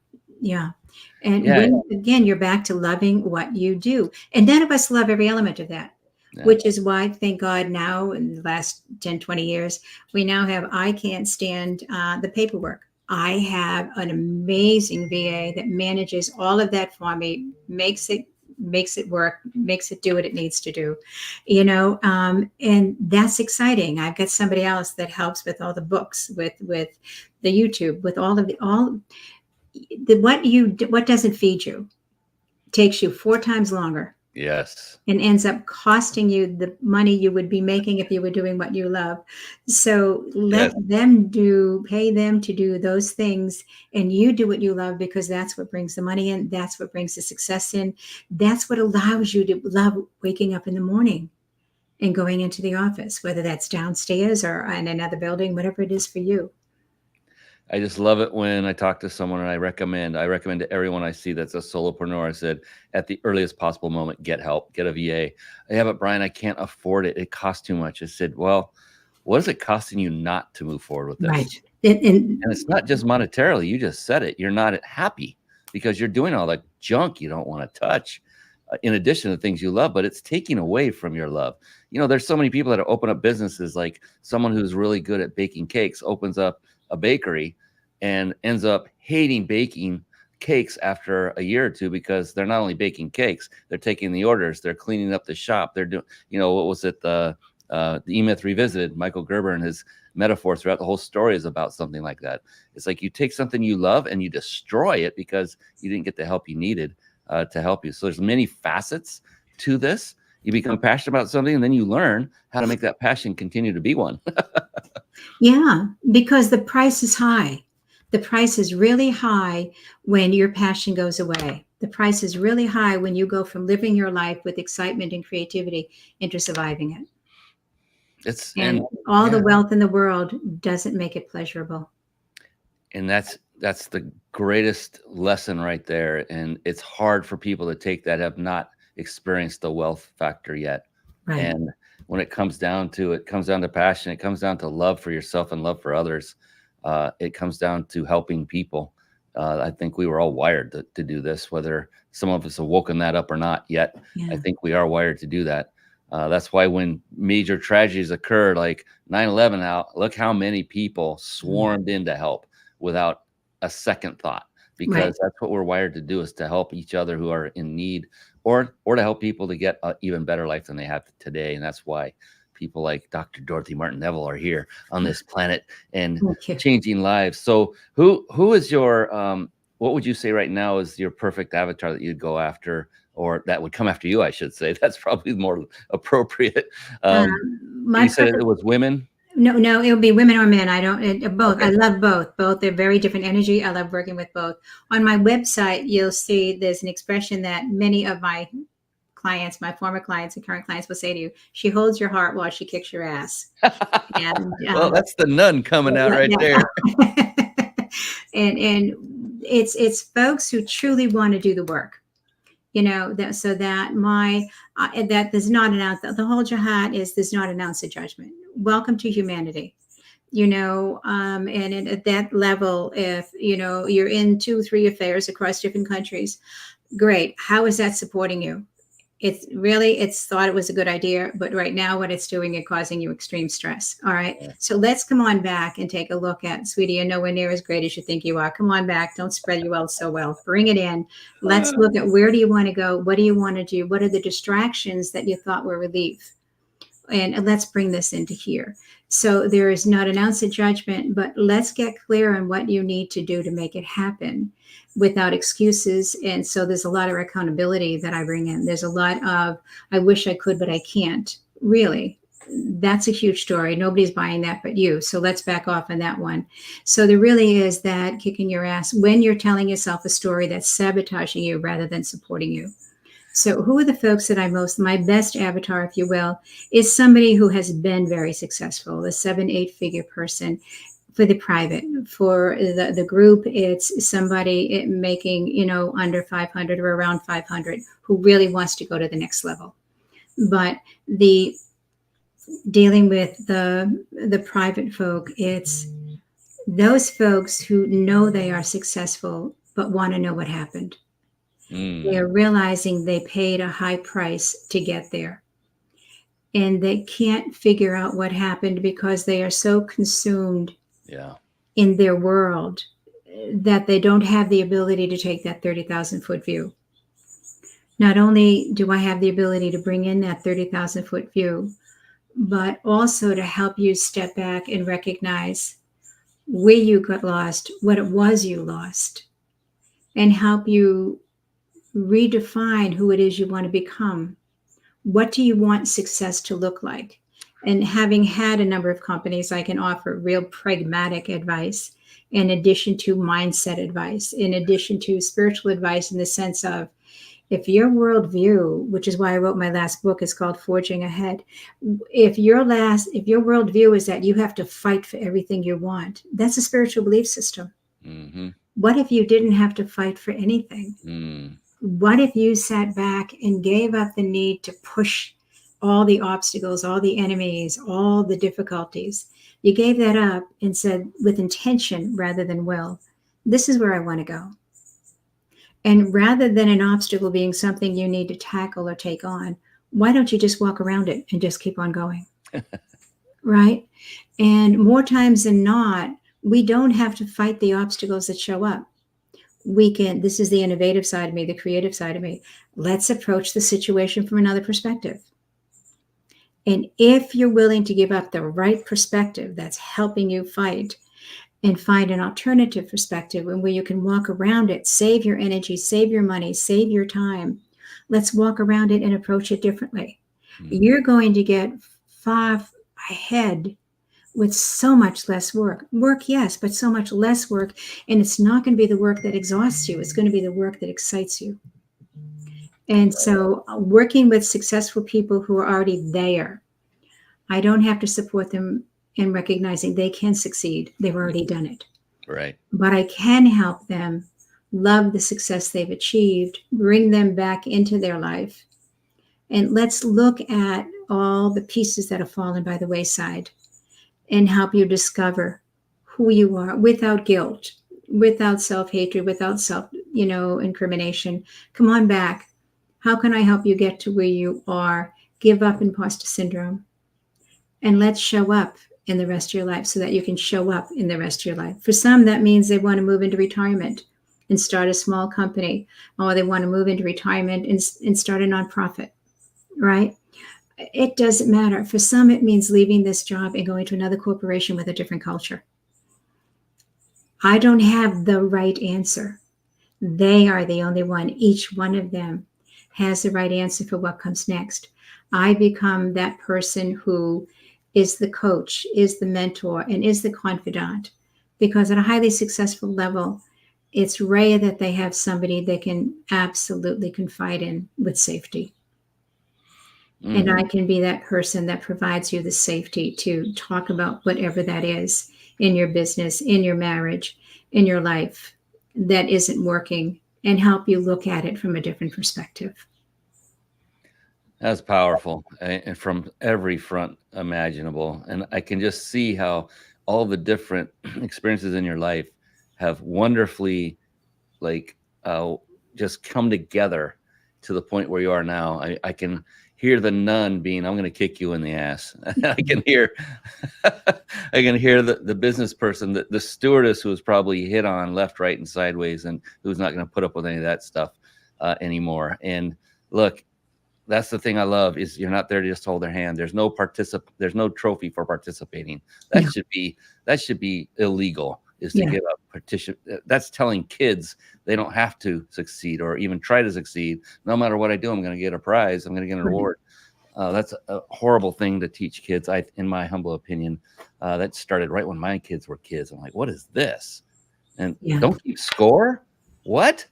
And when, again, you're back to loving what you do. And none of us love every element of that, which is why, thank God, now in the last 10, 20 years, we now have, I can't stand the paperwork. I have an amazing VA that manages all of that for me, makes it work, makes it do what it needs to do, and that's exciting. I've got somebody else that helps with all the books, with the YouTube, with what doesn't feed you takes you 4 times longer Yes. and ends up costing you the money you would be making if you were doing what you love. So let Yes. them pay them to do those things, and you do what you love, because that's what brings the money in. That's what brings the success in. That's what allows you to love waking up in the morning and going into the office, whether that's downstairs or in another building, whatever it is for you. I just love it when I talk to someone and I recommend to everyone I see that's a solopreneur. I said, at the earliest possible moment, get help, get a VA. Yeah, but Brian, I can't afford it. It costs too much. I said, well, what is it costing you not to move forward with Right. this? And And it's not just monetarily. You just said it. You're not happy because you're doing all the junk you don't want to touch, in addition to things you love, but it's taking away from your love. You know, there's so many people that open up businesses, like someone who's really good at baking cakes opens up a bakery and ends up hating baking cakes after a year or two, because they're not only baking cakes, they're taking the orders, they're cleaning up the shop, they're doing, you know, what was it? The E-Myth Revisited, Michael Gerber, and his metaphor throughout the whole story is about something like that. It's like you take something you love and you destroy it because you didn't get the help you needed to help you. So there's many facets to this. You become passionate about something, and then you learn how to make that passion continue to be one. yeah, because the price is high. The price is really high when your passion goes away. The price is really high when you go from living your life with excitement and creativity into surviving it. And all the yeah, wealth in the world doesn't make it pleasurable. and that's the greatest lesson right there. And it's hard for people to take that have not experienced the wealth factor yet. Right. And when it comes down to it, comes down to passion. It comes down to love for yourself and love for others. It comes down to helping people. I think we were all wired to do this, whether some of us have woken that up or not yet. Yeah. I think we are wired to do that. That's why when major tragedies occur, like 9/11, look how many people swarmed in to help without a second thought, because Right. that's what we're wired to do, is to help each other who are in need, or to help people to get an even better life than they have today. And that's why people like Dr.Dorothy, Martin Neville are here on this planet and Thank you. changing lives. So who is your what would you say right now is your perfect avatar that you'd go after, or that would come after you, I should say? That's probably more appropriate. My You said perfect it was women. No, it'll be women or men. I don't, both. I Okay. love both. Both are very different energy. I love working with both. On my website, you'll see there's an expression that many of my clients, my former clients and current clients, will say to you: "She holds your heart while she kicks your ass." And Well, that's the nun coming out right there. and it's folks who truly want to do the work. You know, that so that that does not announce the hold your hat is does not announce a judgment. Welcome to humanity. You know, and at that level, if you know you're in 2-3 affairs across different countries, great. How is that supporting you? It's thought it was a good idea, but right now what it's doing, it causing you extreme stress. All right. Yeah. So let's come on back and take a look at, sweetie, you're nowhere near as great as you think you are. Come on back. Don't spread your wealth so well. Bring it in. Let's look at, where do you want to go? What do you want to do? What are the distractions that you thought were relief? And let's bring this into here. So there is not an ounce of judgment, but let's get clear on what you need to do to make it happen without excuses. And so there's a lot of accountability that I bring in. There's a lot of, I wish I could, but I can't. Really, that's a huge story. Nobody's buying that but you. So let's back off on that one. So there really is that kicking your ass when you're telling yourself a story that's sabotaging you rather than supporting you. So who are the folks that my best avatar, if you will, is somebody who has been very successful, a 7-8 figure person. For the private, for the group, it's somebody making, you know, under 500 or around 500 who really wants to go to the next level. But the dealing with the private folk, it's those folks who know they are successful but want to know what happened. They're realizing they paid a high price to get there. And they can't figure out what happened because they are so consumed in their world that they don't have the ability to take that 30,000 foot view. Not only do I have the ability to bring in that 30,000 foot view, but also to help you step back and recognize where you got lost, what it was you lost, and help you redefine who it is you want to become. What do you want success to look like? And having had a number of companies, I can offer real pragmatic advice in addition to mindset advice, in addition to spiritual advice, in the sense of, if your worldview, which is why I wrote my last book, is called Forging Ahead. If your worldview is that you have to fight for everything you want, that's a spiritual belief system. Mm-hmm. What if you didn't have to fight for anything? Mm. What if you sat back and gave up the need to push all the obstacles, all the enemies, all the difficulties? You gave that up and said, with intention rather than will, this is where I want to go. And rather than an obstacle being something you need to tackle or take on, why don't you just walk around it and just keep on going? Right? And more times than not, we don't have to fight the obstacles that show up. We can, this is the innovative side of me, the creative side of me. Let's approach the situation from another perspective. And if you're willing to give up the right perspective that's helping you fight, and find an alternative perspective and where you can walk around it, save your energy, save your money, save your time. Let's walk around it and approach it differently. You're going to get far ahead with so much less work. Work, yes, but so much less work. And it's not going to be the work that exhausts you. It's going to be the work that excites you. And so working with successful people who are already there, I don't have to support them in recognizing they can succeed. They've already done it. Right. But I can help them love the success they've achieved, bring them back into their life. And let's look at all the pieces that have fallen by the wayside and help you discover who you are without guilt, without self-hatred, without incrimination. Come on back. How can I help you get to where you are? Give up imposter syndrome. And let's show up in the rest of your life so that you can show up in the rest of your life. For some, that means they want to move into retirement and start a small company, or they want to move into retirement and start a nonprofit, right? It doesn't matter. For some, it means leaving this job and going to another corporation with a different culture. I don't have the right answer. They are the only one. Each one of them has the right answer for what comes next. I become that person who is the coach, is the mentor, and is the confidant. Because at a highly successful level, it's rare that they have somebody they can absolutely confide in with safety. And I can be that person that provides you the safety to talk about whatever that is in your business, in your marriage, in your life that isn't working, and help you look at it from a different perspective. That's powerful, and from every front imaginable. And I can just see how all the different experiences in your life have wonderfully, just come together to the point where you are now. I can hear the nun being, I'm going to kick you in the ass. I can hear the business person, the stewardess who was probably hit on left, right, and sideways, and who's not going to put up with any of that stuff anymore. And look, that's the thing I love, is you're not there to just hold their hand. There's no trophy for participating. That should be illegal, is to give up partition. That's telling kids they don't have to succeed or even try to succeed. No matter what I do, I'm going to get a prize. I'm going to get an award. That's a horrible thing to teach kids. In my humble opinion, that started right when my kids were kids. I'm like, what is this? And don't keep score? What?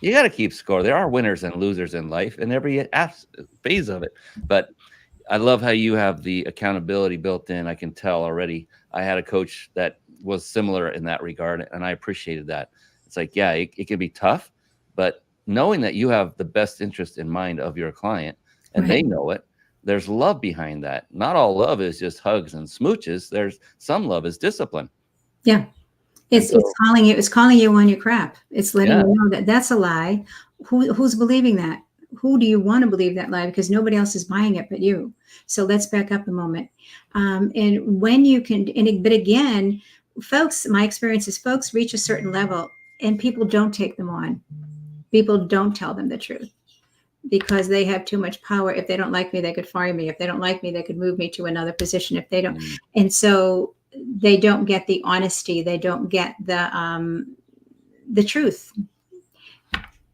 You got to keep score. There are winners and losers in life in every phase of it. But I love how you have the accountability built in. I can tell already. I had a coach that was similar in that regard, and I appreciated that. It's like, it can be tough, but knowing that you have the best interest in mind of your client and they know it, there's love behind that. Not all love is just hugs and smooches. There's some love is discipline. Yeah. It's calling you on your crap. It's letting you know that that's a lie. Who's believing that? Who do you want to believe that lie? Because nobody else is buying it but you. So let's back up a moment. And when you can, but again, folks, my experience is folks reach a certain level and people don't take them on. People don't tell them the truth because they have too much power. If they don't like me, they could fire me. If they don't like me, they could move me to another position. If they don't. And so they don't get the honesty. They don't get the truth.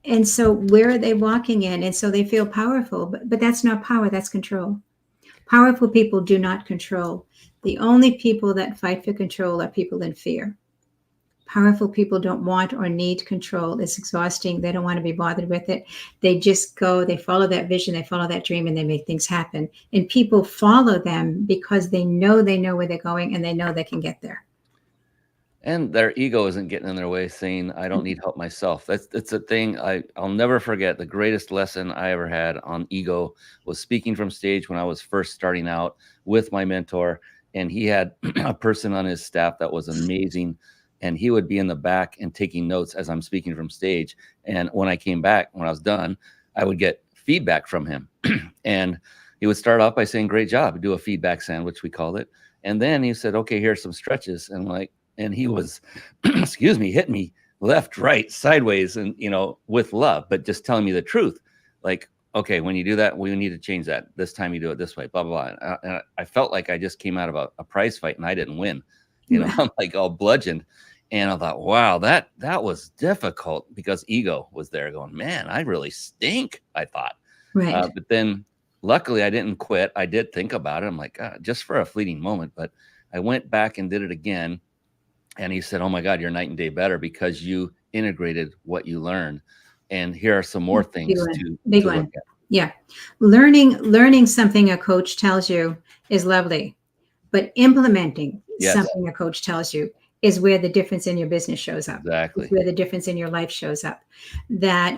And so where are they walking in? And so they feel powerful, but that's not power, that's control. Powerful people do not control. The only people that fight for control are people in fear. Powerful people don't want or need control. It's exhausting. They don't want to be bothered with it. They just go, they follow that vision, they follow that dream, and they make things happen. And people follow them because they know where they're going and they know they can get there. And their ego isn't getting in their way, saying, I don't need help myself. It's a thing I'll never forget. The greatest lesson I ever had on ego was speaking from stage when I was first starting out with my mentor. And he had a person on his staff that was amazing. And he would be in the back and taking notes as I'm speaking from stage. And when I came back, when I was done, I would get feedback from him. And he would start off by saying, great job, do a feedback sandwich, we called it. And then he said, okay, here's some stretches. And he was, excuse me, hit me left, right, sideways, and, with love, but just telling me the truth. Like, okay, when you do that, we need to change that. This time you do it this way, blah, blah, blah. And I felt like I just came out of a prize fight and I didn't win. I'm like all bludgeoned. And I thought, wow, that was difficult because ego was there going, man, I really stink, I thought. Right. But then luckily I didn't quit. I did think about it. I'm like, just for a fleeting moment, but I went back and did it again. And he said, oh my God, you're night and day better because you integrated what you learned. And here are some more things to look at. Yeah. Learning something a coach tells you is lovely, but implementing something a coach tells you is where the difference in your business shows up. Exactly. It's where the difference in your life shows up. That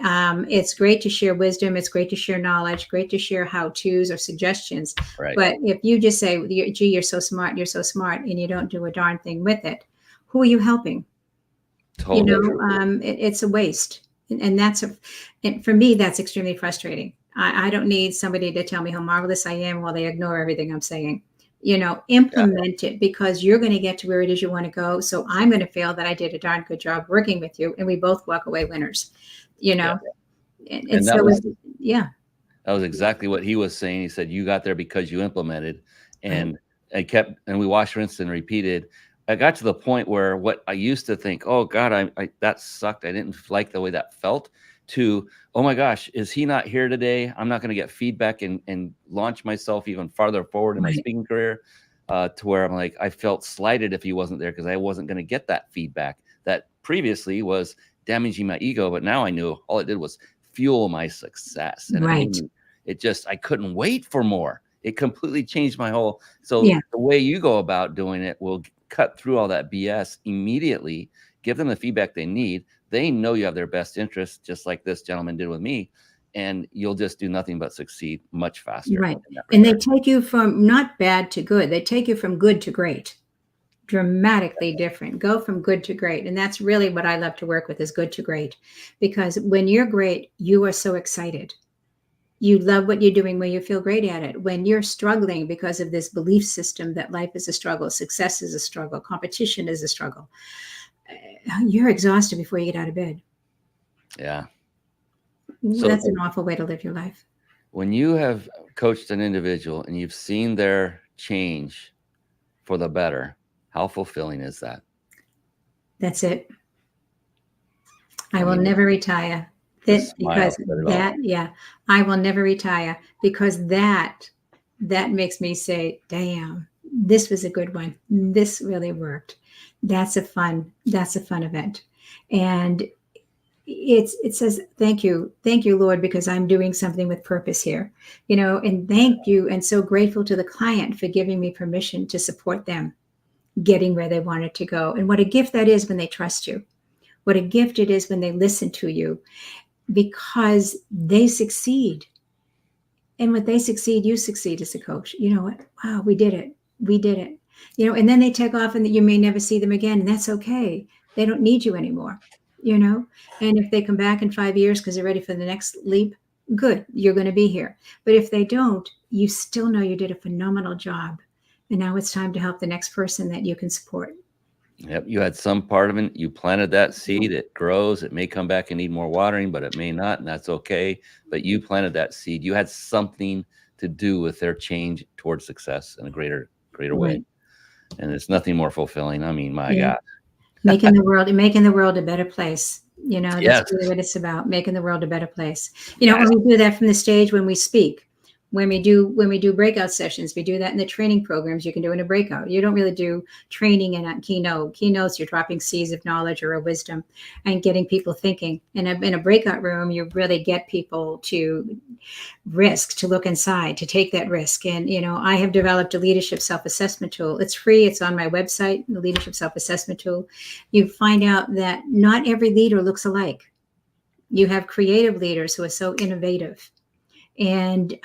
it's great to share wisdom. It's great to share knowledge, great to share how-tos or suggestions. Right. But if you just say, gee, you're so smart, and you don't do a darn thing with it, who are you helping? Totally. It's a waste. And for me, that's extremely frustrating. I don't need somebody to tell me how marvelous I am while they ignore everything I'm saying. Implement it because you're going to get to where it is you want to go. So I'm going to feel that I did a darn good job working with you, and we both walk away winners. And so that was exactly what he was saying. He said, you got there because you implemented, and and we washed, rinsed, and repeated. I got to the point where what I used to think, oh God, I that sucked. I didn't like the way that felt, to, oh my gosh, is he not here today? I'm not going to get feedback and launch myself even farther forward in my speaking career, to where I'm like, I felt slighted if he wasn't there because I wasn't going to get that feedback that previously was damaging my ego. But now I knew all it did was fuel my success. And I couldn't wait for more. It completely changed my whole. So the way you go about doing it will cut through all that BS immediately, give them the feedback they need. They know you have their best interest, just like this gentleman did with me, and you'll just do nothing but succeed much faster. Right. And they take you from not bad to good. They take you from good to great. Dramatically different. Go from good to great. And that's really what I love to work with, is good to great. Because when you're great, you are so excited. You love what you're doing when you feel great at it. When you're struggling because of this belief system that life is a struggle, success is a struggle, competition is a struggle, you're exhausted before you get out of bed. Yeah. So that's an awful way to live your life. When you have coached an individual and you've seen their change for the better, how fulfilling is that? That's it. I will never retire. I will never retire because that makes me say, damn, this was a good one. This really worked. That's a fun event. And it says, thank you, Lord, because I'm doing something with purpose here, and thank you. And so grateful to the client for giving me permission to support them getting where they wanted to go. And what a gift that is when they trust you. What a gift it is when they listen to you, because they succeed. And when they succeed, you succeed as a coach. You know what? Wow, we did it. And then they take off and you may never see them again. And that's okay. They don't need you anymore, And if they come back in 5 years because they're ready for the next leap, good, you're going to be here. But if they don't, you still know you did a phenomenal job. And now it's time to help the next person that you can support. Yep. You had some part of it. You planted that seed. It grows. It may come back and need more watering, but it may not. And that's okay. But you planted that seed. You had something to do with their change towards success in a greater way. And it's nothing more fulfilling. I mean, my God. Making the world a better place. That's Yes. really what it's about, making the world a better place. And we do that from the stage when we speak. When we do breakout sessions, we do that in the training programs. You can do in a breakout. You don't really do training in a keynote. Keynotes, you're dropping seeds of knowledge or a wisdom and getting people thinking. In a breakout room, you really get people to risk, to look inside, to take that risk. And, I have developed a leadership self-assessment tool. It's free. It's on my website, the leadership self-assessment tool. You find out that not every leader looks alike. You have creative leaders who are so innovative, and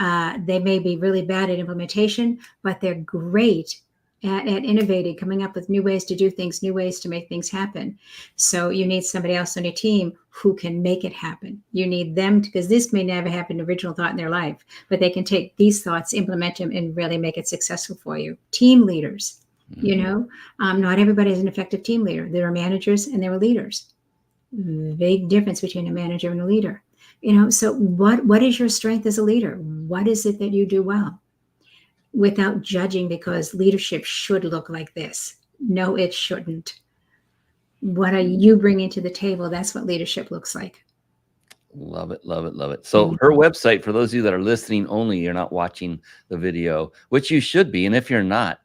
they may be really bad at implementation, but they're great at innovating, coming up with new ways to do things, new ways to make things happen. So you need somebody else on your team who can make it happen. You need them because this may never have an original thought in their life, but they can take these thoughts, implement them, and really make it successful for you. Team leaders, not everybody is an effective team leader. There are managers and there are leaders. Big difference between a manager and a leader. So what is your strength as a leader? What is it that you do well? Without judging, because leadership should look like this. No, it shouldn't. What are you bringing to the table? That's what leadership looks like. Love it, love it, love it. So her website, for those of you that are listening only, you're not watching the video, which you should be. And if you're not,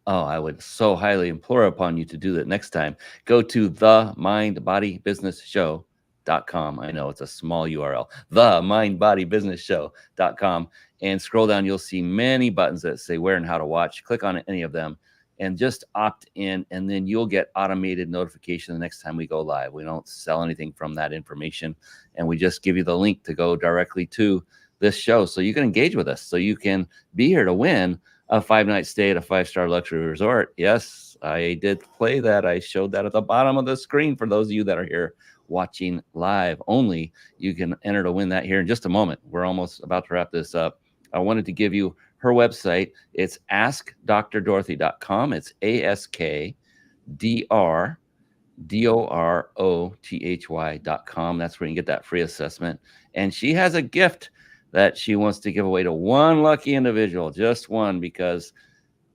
I would so highly implore upon you to do that next time. Go to themindbodybusinessshow.com. I know it's a small URL, themindbodybusinessshow.com, and scroll down. You'll see many buttons that say where and how to watch. Click on any of them and just opt in, and then you'll get automated notification the next time we go live. We don't sell anything from that information, and we just give you the link to go directly to this show so you can engage with us, so you can be here to win a 5-night stay at a 5-star luxury resort. Yes, I did play that. I showed that at the bottom of the screen for those of you that are here watching live only. You can enter to win that here in just a moment. We're almost about to wrap this up. I wanted to give you her website. It's askdrdorothy.com. It's askdrorothy.com. That's where you can get that free assessment. And she has a gift that she wants to give away to one lucky individual, just one, because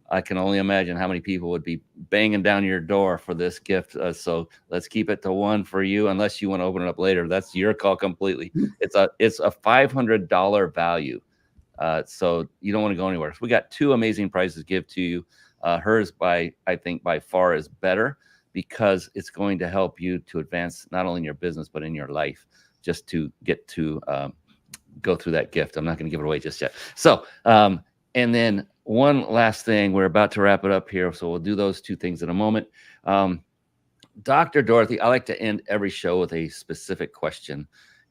I can only imagine how many people would be banging down your door for this gift. So let's keep it to one for you, unless you want to open it up later. That's your call completely. It's a $500 value. So you don't want to go anywhere. So we got 2 amazing prizes to give to you. Hers, I think by far is better, because it's going to help you to advance not only in your business, but in your life, just to get to go through that gift. I'm not going to give it away just yet. So, and then one last thing, we're about to wrap it up here, so we'll do those 2 things in a moment. Dr. Dorothy, I like to end every show with a specific question.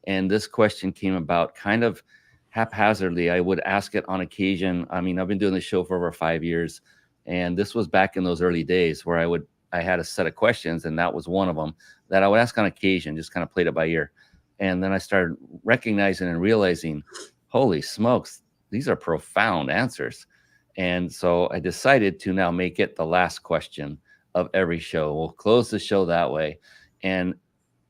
And this question came about kind of haphazardly. I would ask it on occasion. I mean, I've been doing this show for over 5 years, and this was back in those early days where I had a set of questions, and that was one of them that I would ask on occasion, just kind of played it by ear. And then I started recognizing and realizing, holy smokes, these are profound answers. And so I decided to now make it the last question of every show. We'll close the show that way. And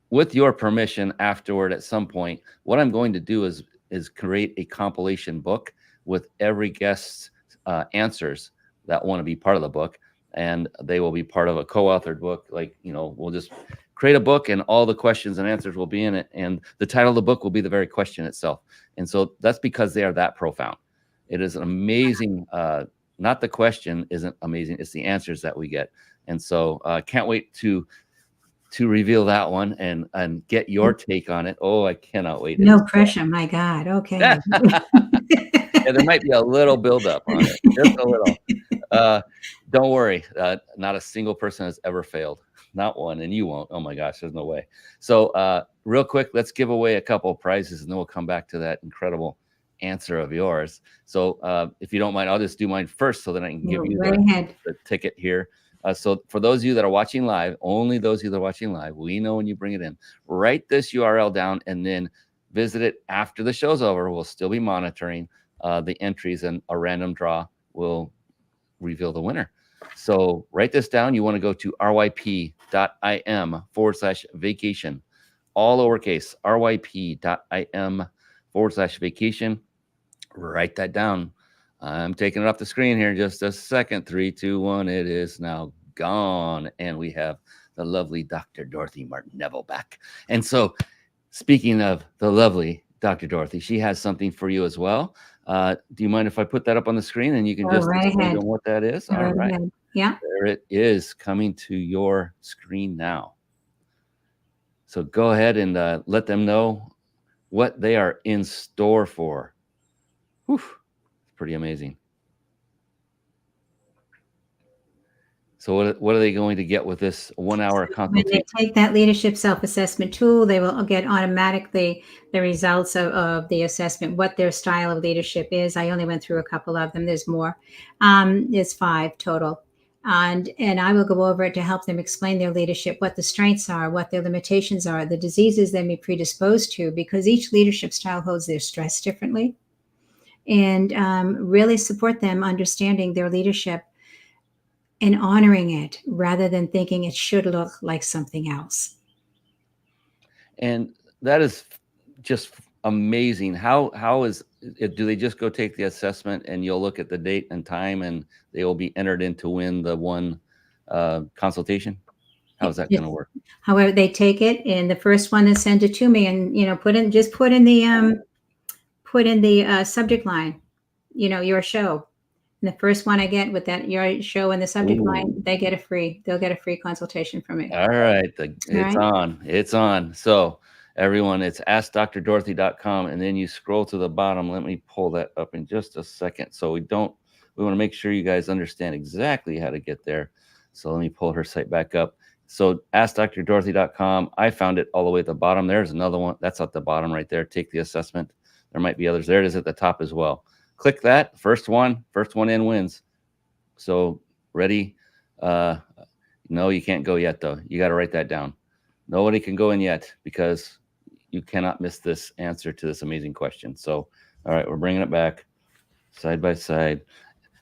with your permission, afterward, at some point, what I'm going to do is create a compilation book with every guest's answers that want to be part of the book. And they will be part of a co-authored book. Like, we'll just create a book, and all the questions and answers will be in it. And the title of the book will be the very question itself. And so that's because they are that profound. It is an amazing, not the question isn't amazing, it's the answers that we get. And so can't wait to reveal that one and get your take on it. Oh, I cannot wait. No pressure, my God. Okay. Yeah, there might be a little buildup on it, just a little. Don't worry. Not a single person has ever failed. Not one. And you won't. Oh my gosh, there's no way. So real quick, let's give away a couple of prizes, and then we'll come back to that incredible answer of yours. So if you don't mind, I'll just do mine first, so that I can give you the ticket here. So for those of you that are watching live, only those of you that are watching live, we know when you bring it in, write this URL down and then visit it after the show's over. We'll still be monitoring the entries, and a random draw will reveal the winner. So write this down. You want to go to ryp.im/vacation, all lowercase, ryp.im/vacation. Write that down. I'm taking it off the screen here in just a second. 3, 2, 1. It is now gone. And we have the lovely Dr. Dorothy Martin Neville back. And so, speaking of the lovely Dr. Dorothy, she has something for you as well. Do you mind if I put that up on the screen and you can Go just right explain ahead. to them what that is? Go All right right. ahead. Yeah. There it is, coming to your screen now. So go ahead and let them know what they are in store for. Whew, it's pretty amazing. So what are they going to get with this 1 hour When consultation? they take that leadership self-assessment tool, they will get automatically the results of the assessment, what their style of leadership is. I only went through a couple of them. There's more. There's 5 total. And I will go over it to help them explain their leadership, what the strengths are, what their limitations are, the diseases they may be predisposed to, because each leadership style holds their stress differently, and really support them understanding their leadership and honoring it rather than thinking it should look like something else. And that is just amazing. How is it? Do they just go take the assessment and you'll look at the date and time and they will be entered in to win the one consultation? How is that going to work? However, they take it, and the first one that sent it to me, and put in the subject line, your show. And the first one I get with that your show in the subject line, they'll get a free consultation from me. All right. It's right. on. It's on. So everyone, it's askdrdorothy.com. And then you scroll to the bottom. Let me pull that up in just a second. So we want to make sure you guys understand exactly how to get there. So let me pull her site back up. So askdrdorothy.com. I found it all the way at the bottom. There's another one. That's at the bottom right there. Take the assessment. There might be others. There it is at the top as well. Click that. First one in wins. So ready? No, you can't go yet, though. You got to write that down. Nobody can go in yet because you cannot miss this answer to this amazing question. So, all right, we're bringing it back side by side.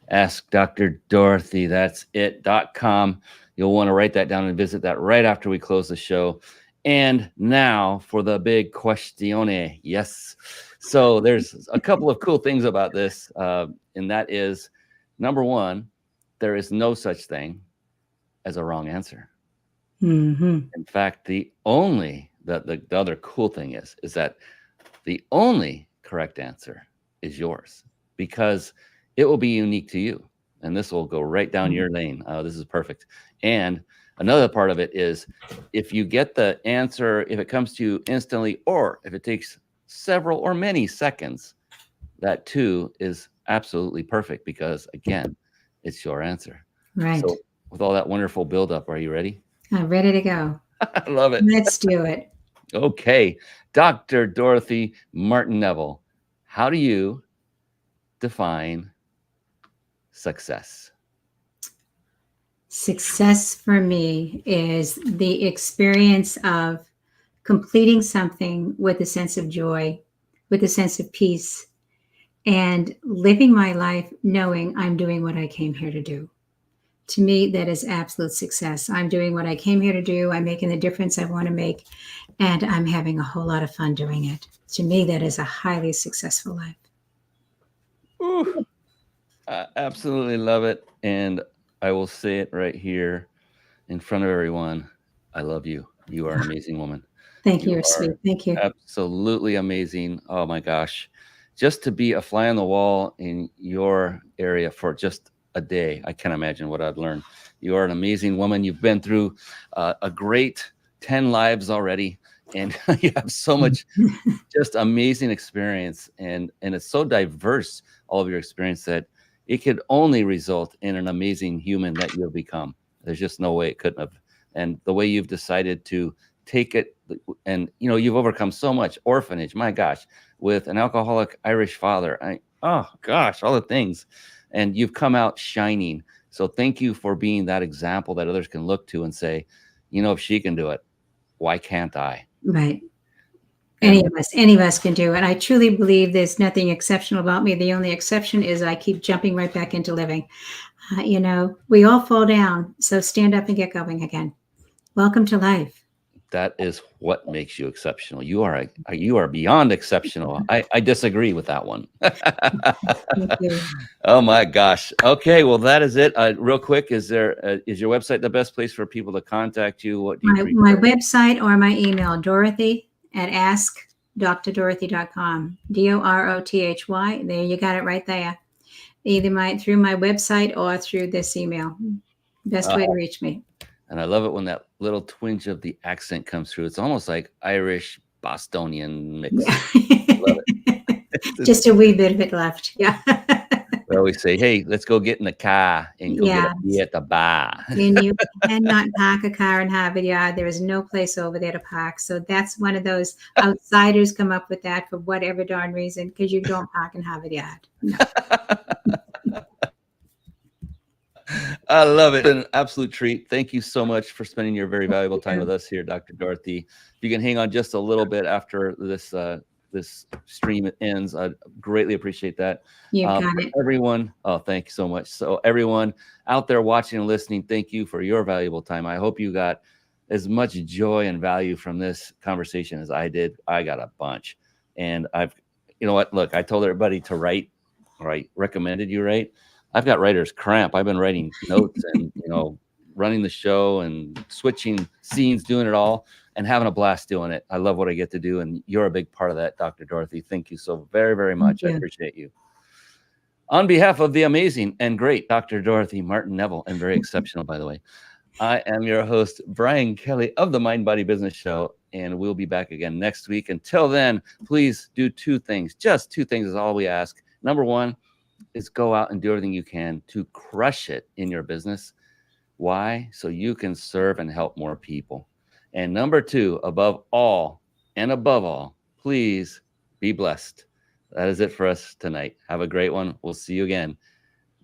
Ask Dr. Dorothy. That's it.com. You'll want to write that down and visit that right after we close the show. And now for the big questione. Yes. So there's a couple of cool things about this. And that is, number one, there is no such thing as a wrong answer. Mm-hmm. In fact, the other cool thing is that the only correct answer is yours because it will be unique to you. And this will go right down your lane. This is perfect. And another part of it is if you get the answer, if it comes to you instantly, or if it takes several or many seconds, that too is absolutely perfect because, again, it's your answer. Right. So with all that wonderful buildup, are you ready? I'm ready to go. I love it. Let's do it. Okay. Dr. Dorothy Martin Neville, how do you define success? Success for me is the experience of completing something with a sense of joy, with a sense of peace, and living my life knowing I'm doing what I came here to do. To me, that is absolute success. I'm doing what I came here to do. I'm making the difference I want to make, and I'm having a whole lot of fun doing it. To me, that is a highly successful life. Ooh, I absolutely love it. And I will say it right here in front of everyone. I love you. You are an amazing woman. Thank you. You're sweet. Thank you. Absolutely amazing. Oh my gosh. Just to be a fly on the wall in your area for just a day, I can't imagine what I'd learn. You are an amazing woman. You've been through a great 10 lives already, and you have so much just amazing experience, and it's so diverse, all of your experience, that it could only result in an amazing human that you have become. There's just no way it couldn't have. And the way you've decided to take it, and you've overcome so much. Orphanage, my gosh, with an alcoholic Irish father. Oh gosh, all the things. And you've come out shining. So thank you for being that example that others can look to and say, if she can do it, why can't I? Right. Any of us can do it. I truly believe there's nothing exceptional about me. The only exception is I keep jumping right back into living. We all fall down. So stand up and get going again. Welcome to life. That is what makes you exceptional. You are beyond exceptional. I disagree with that one. Thank you. Oh my gosh. Okay, well that is it. Real quick, is your website the best place for people to contact you? What do you My prefer? website or my email, Dorothy at askdrdorothy.com. DOROTHY. There, you got it right there. Either through my website or through this email. Best way to reach me. And I love it when that little twinge of the accent comes through. It's almost like Irish Bostonian mix. Yeah. Love it. Just a wee bit of it left. Yeah. We always say, hey, let's go get in the car and go get a beer at the bar. And you cannot park a car in Harvard Yard. There is no place over there to park. So that's one of those outsiders come up with that for whatever darn reason, because you don't park in Harvard Yard. No. I love it. It's an absolute treat. Thank you so much for spending your very valuable time with us here, Dr. Dorothy. If you can hang on just a little bit after this this stream ends, I'd greatly appreciate that. You got it. Everyone, oh, thank you so much. So everyone out there watching and listening, thank you for your valuable time. I hope you got as much joy and value from this conversation as I did. I got a bunch. And you know what? Look, I told everybody to write, recommended you write. I've got writer's cramp. I've been writing notes and, running the show and switching scenes, doing it all and having a blast doing it. I love what I get to do. And you're a big part of that, Dr. Dorothy. Thank you so very, very much. I appreciate you. On behalf of the amazing and great Dr. Dorothy Martin Neville, and very exceptional, by the way, I am your host, Brian Kelly of the Mind Body Business Show. And we'll be back again next week. Until then, please do two things. Just two things is all we ask. Number one is go out and do everything you can to crush it in your business. Why? So you can serve and help more people. And number two, above all, please be blessed. That is it for us tonight. Have a great one. We'll see you again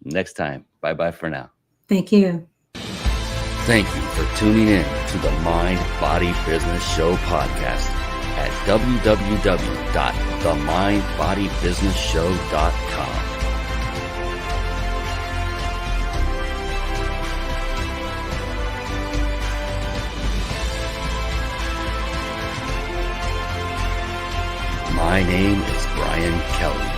next time. Bye-bye for now. Thank you. Thank you for tuning in to the Mind Body Business Show podcast at www.themindbodybusinessshow.com. My name is Brian Kelly.